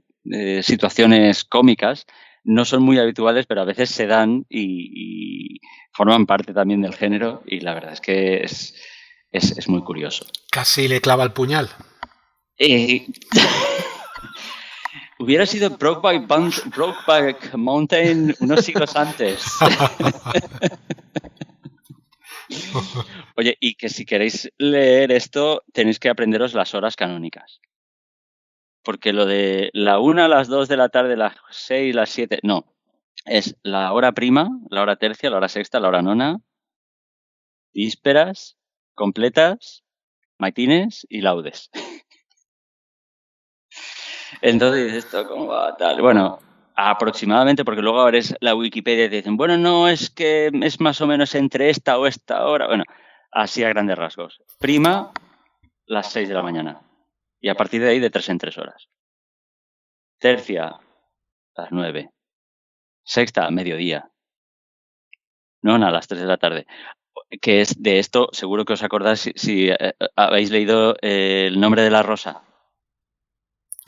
situaciones cómicas no son muy habituales, pero a veces se dan y forman parte también del género y la verdad es que es muy curioso. Casi le clava el puñal. Hubiera sido Brokeback Mountain unos siglos antes. Oye, y que si queréis leer esto, tenéis que aprenderos las horas canónicas. Porque lo de la 1, las 2 de la tarde, las 6, las 7, no. Es la hora prima, la hora tercia, la hora sexta, la hora nona, vísperas, completas, maitines y laudes. Entonces, ¿esto cómo va? Tal. Bueno, aproximadamente, porque luego abres la Wikipedia y te dicen, bueno, no, es que es más o menos entre esta o esta hora. Bueno, así a grandes rasgos. Prima, las 6 de la mañana. Y a partir de ahí, de 3 en 3 horas. Tercia, las 9. Sexta, mediodía. Nona, a las 3 de la tarde. Que es de esto, seguro que os acordáis si habéis leído El nombre de la rosa.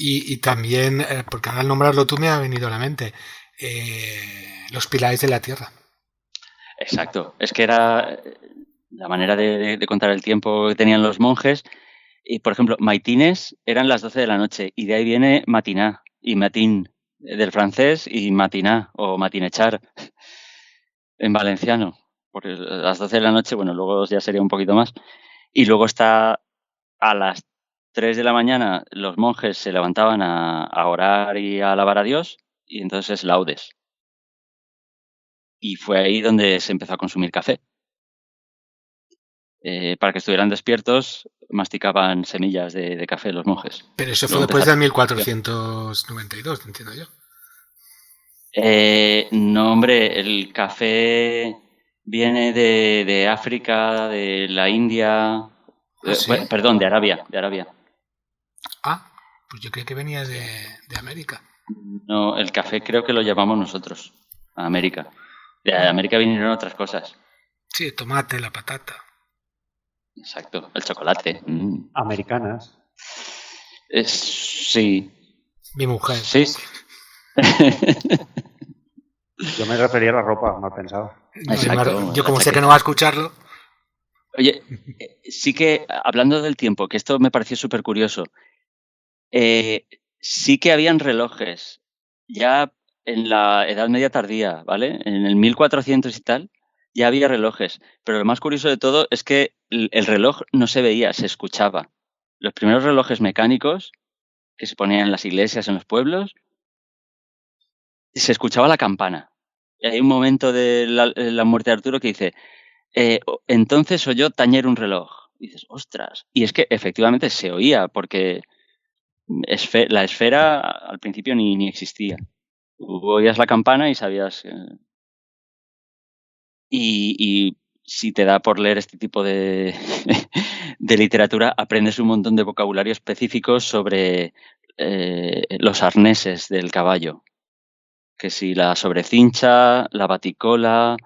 Y también, porque al nombrarlo tú me ha venido a la mente, Los pilares de la tierra. Exacto. Es que era la manera de contar el tiempo que tenían los monjes. Y, por ejemplo, maitines eran las 12 de la noche y de ahí viene matiná y matín del francés y matiná o matinechar en valenciano. Porque las 12 de la noche, bueno, luego ya sería un poquito más. Y luego está a las 3 de la mañana los monjes se levantaban a orar y a alabar a Dios y entonces laudes. Y fue ahí donde se empezó a consumir café. Para que estuvieran despiertos, masticaban semillas de café los monjes. Pero eso fue Luego después del empezaron- 1492, entiendo yo. No, hombre, el café viene de África, de la India, ¿Ah, sí? perdón, de Arabia. Ah, pues yo creo que venía de América. No, el café creo que lo llevamos nosotros, a América. De América vinieron otras cosas. Sí, el tomate, la patata. Exacto, el chocolate. Americanas. Sí. Mi mujer. Sí. Yo me refería a la ropa, mal pensado. No, Exacto, yo como la sé que chaqueta. no va a escucharlo. Oye, sí que, hablando del tiempo, que esto me pareció súper curioso, sí que habían relojes ya en la Edad Media tardía, ¿vale? En el 1400 y tal, ya había relojes. Pero lo más curioso de todo es que el reloj no se veía, se escuchaba. Los primeros relojes mecánicos que se ponían en las iglesias, en los pueblos, se escuchaba la campana. Y hay un momento de la muerte de Arturo que dice, entonces oyó tañer un reloj. Y dices, ostras. Y es que efectivamente se oía, porque la esfera al principio ni existía. Tú oías la campana y sabías. Y si te da por leer este tipo de, de literatura, aprendes un montón de vocabulario específico sobre los arneses del caballo. Que si la sobrecincha, la baticola,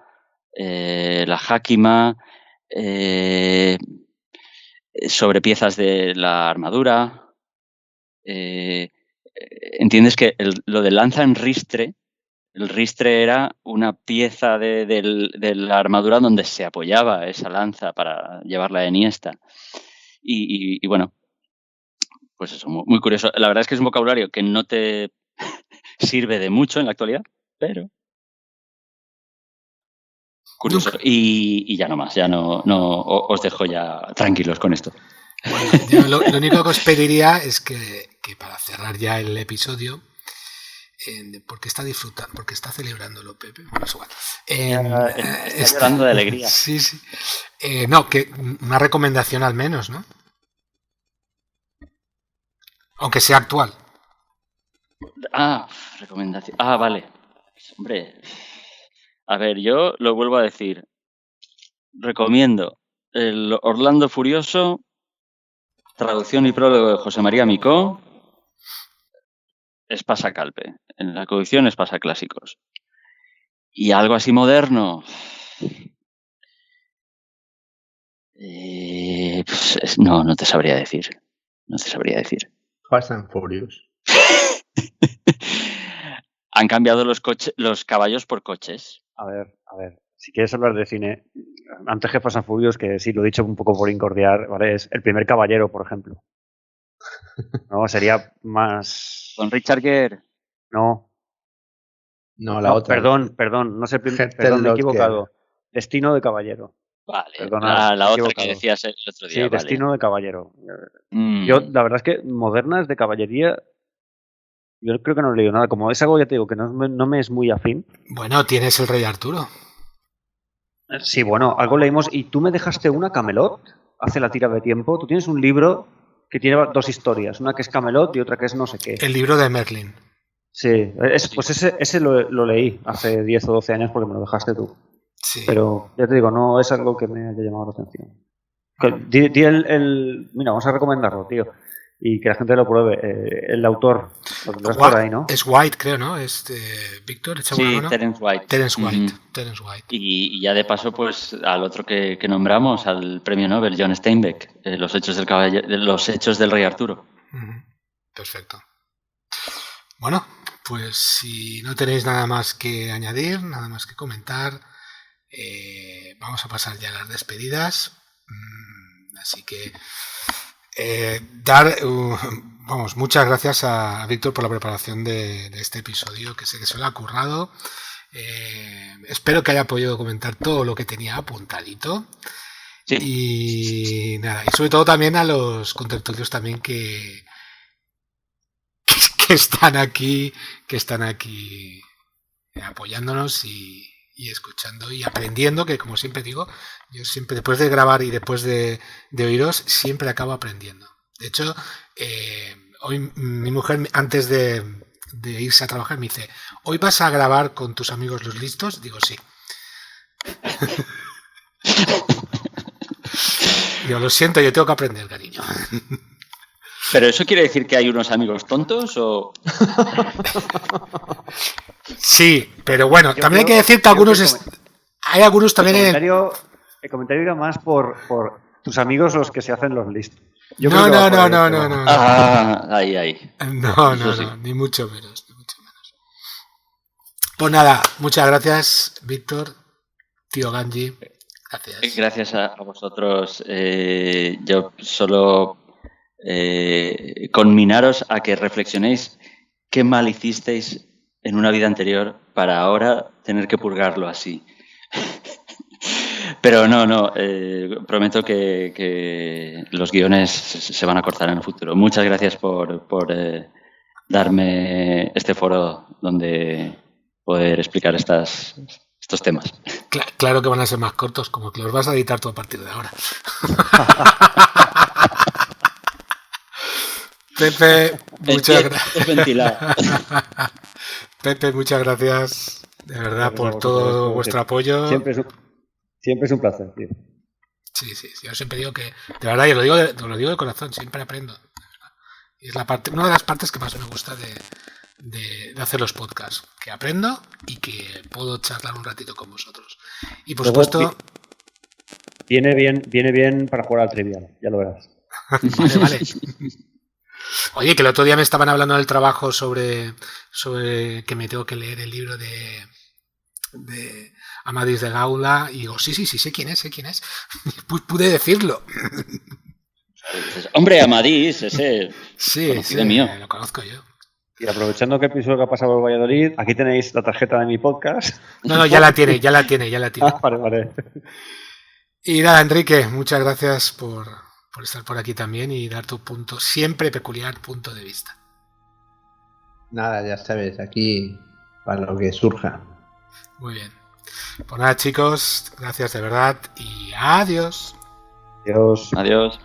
la jáquima, sobre piezas de la armadura. Entiendes que lo de lanza en ristre, el ristre era una pieza de la armadura donde se apoyaba esa lanza para llevarla enhiesta. Y bueno, pues eso, muy curioso. La verdad es que es un vocabulario que no te sirve de mucho en la actualidad, pero curioso. Y ya no más, ya no os dejo ya tranquilos con esto. Bueno, yo lo único que os pediría es que para cerrar ya el episodio, porque está disfrutando, porque está celebrándolo Pepe, bueno, es igual. Está llorando de alegría. Sí. No, que una recomendación al menos, ¿no? Aunque sea actual. Recomendación. Vale. Hombre, a ver, yo lo vuelvo a decir. Recomiendo el Orlando Furioso, traducción y prólogo de José María Micó, Espasa Calpe. En la traducción Espasa Clásicos. Y algo así moderno. No te sabría decir. Fast and Furious. Han cambiado los caballos por coches. A ver. Si quieres hablar de cine, antes que Fast and Furious, que sí lo he dicho un poco por incordiar, ¿vale? Es El primer caballero, por ejemplo. No, sería más... Con Richard Gere. No. No, la otra. Perdón, no sé, Heath perdón, me he Ledger. equivocado. Destino de caballero. Vale, Perdona, la me he otra que equivocado. decías el otro día. Sí, vale. Destino de caballero. Yo, la verdad es que modernas de caballería, yo creo que no he leído nada. Como es algo, ya te digo, que no me es muy afín. Bueno, tienes el Rey Arturo. Sí, bueno, algo leímos. Y tú me dejaste una, Camelot, hace la tira de tiempo. Tú tienes un libro que tiene dos historias. Una que es Camelot y otra que es no sé qué. El libro de Merlin. Sí, pues ese lo leí hace 10 o 12 años porque me lo dejaste tú. Sí. Pero ya te digo, no es algo que me haya llamado la atención. Mira, vamos a recomendarlo, tío. Y que la gente lo pruebe. El autor, lo tendrás por ahí, ¿no? Es White, creo, ¿no? Víctor, echa una Sí, mano. Terence White. Terence White. Ujú. Terence White. Y ya de paso, pues al otro que nombramos, al premio Nobel, John Steinbeck, los hechos del Rey Arturo. Perfecto. Bueno, pues si no tenéis nada más que añadir, nada más que comentar, vamos a pasar ya a las despedidas. Así que muchas gracias a Víctor por la preparación de este episodio, que sé que se lo ha currado. Espero que haya podido comentar todo lo que tenía apuntadito. Sí. Y nada, y sobre todo también a los contertulios también que están aquí apoyándonos y escuchando y aprendiendo, que como siempre digo, yo siempre después de grabar y después de oíros siempre acabo aprendiendo. De hecho, hoy mi mujer, antes de irse a trabajar, me dice: ¿hoy vas a grabar con tus amigos los listos? Digo, sí. Yo lo siento, yo tengo que aprender, cariño. ¿Pero eso quiere decir que hay unos amigos tontos o...? Sí, pero bueno, también hay que decir que algunos... Hay algunos también el comentario era más por tus amigos los que se hacen los listos. No. Ahí. No, ni mucho menos. Pues nada, muchas gracias, Víctor, tío Ganji. Gracias. Gracias a vosotros. Yo solo conminaros a que reflexionéis qué mal hicisteis en una vida anterior para ahora tener que purgarlo así. Pero no, prometo que los guiones se van a cortar en el futuro. Muchas gracias por darme este foro donde poder explicar estos temas. Claro que van a ser más cortos, como que los vas a editar tú a partir de ahora. Pepe, muchas gracias. Pepe, muchas gracias de verdad por todo vuestro apoyo. Siempre es un placer, tío. Sí, yo siempre digo que, de verdad, yo lo digo de corazón, siempre aprendo. Y es una de las partes que más me gusta de hacer los podcasts, que aprendo y que puedo charlar un ratito con vosotros. Y por supuesto... Viene bien para jugar al Trivial, ya lo verás. Vale. Oye, que el otro día me estaban hablando del trabajo sobre que me tengo que leer el libro de Amadís de Gaula, y digo, sí, sé quién es. Pude decirlo. Hombre, Amadís, ese sí, mío. Lo conozco yo. Y aprovechando que el episodio que ha pasado por Valladolid, aquí tenéis la tarjeta de mi podcast. No, ya la tiene. Vale. Y nada, Enrique, muchas gracias por estar por aquí también y dar tu siempre peculiar punto de vista. Nada, ya sabes, aquí para lo que surja. Muy bien. Pues nada, chicos, gracias de verdad y adiós. Adiós.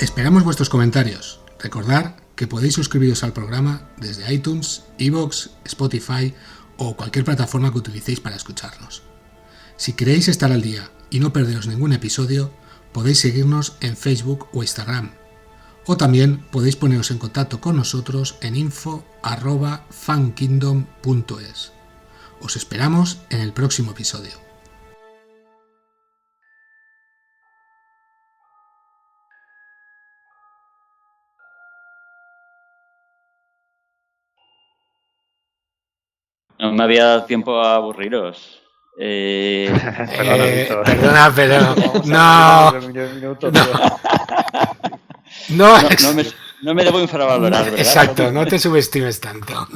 Esperamos vuestros comentarios. Recordad que podéis suscribiros al programa desde iTunes, iVoox, Spotify o cualquier plataforma que utilicéis para escucharnos. Si queréis estar al día y no perderos ningún episodio, podéis seguirnos en Facebook o Instagram. O también podéis poneros en contacto con nosotros en info@fankingdom.es. Os esperamos en el próximo episodio. No me había dado tiempo a aburriros. Perdona, pero no me debo infravalorar, ¿verdad? Exacto, no te subestimes tanto.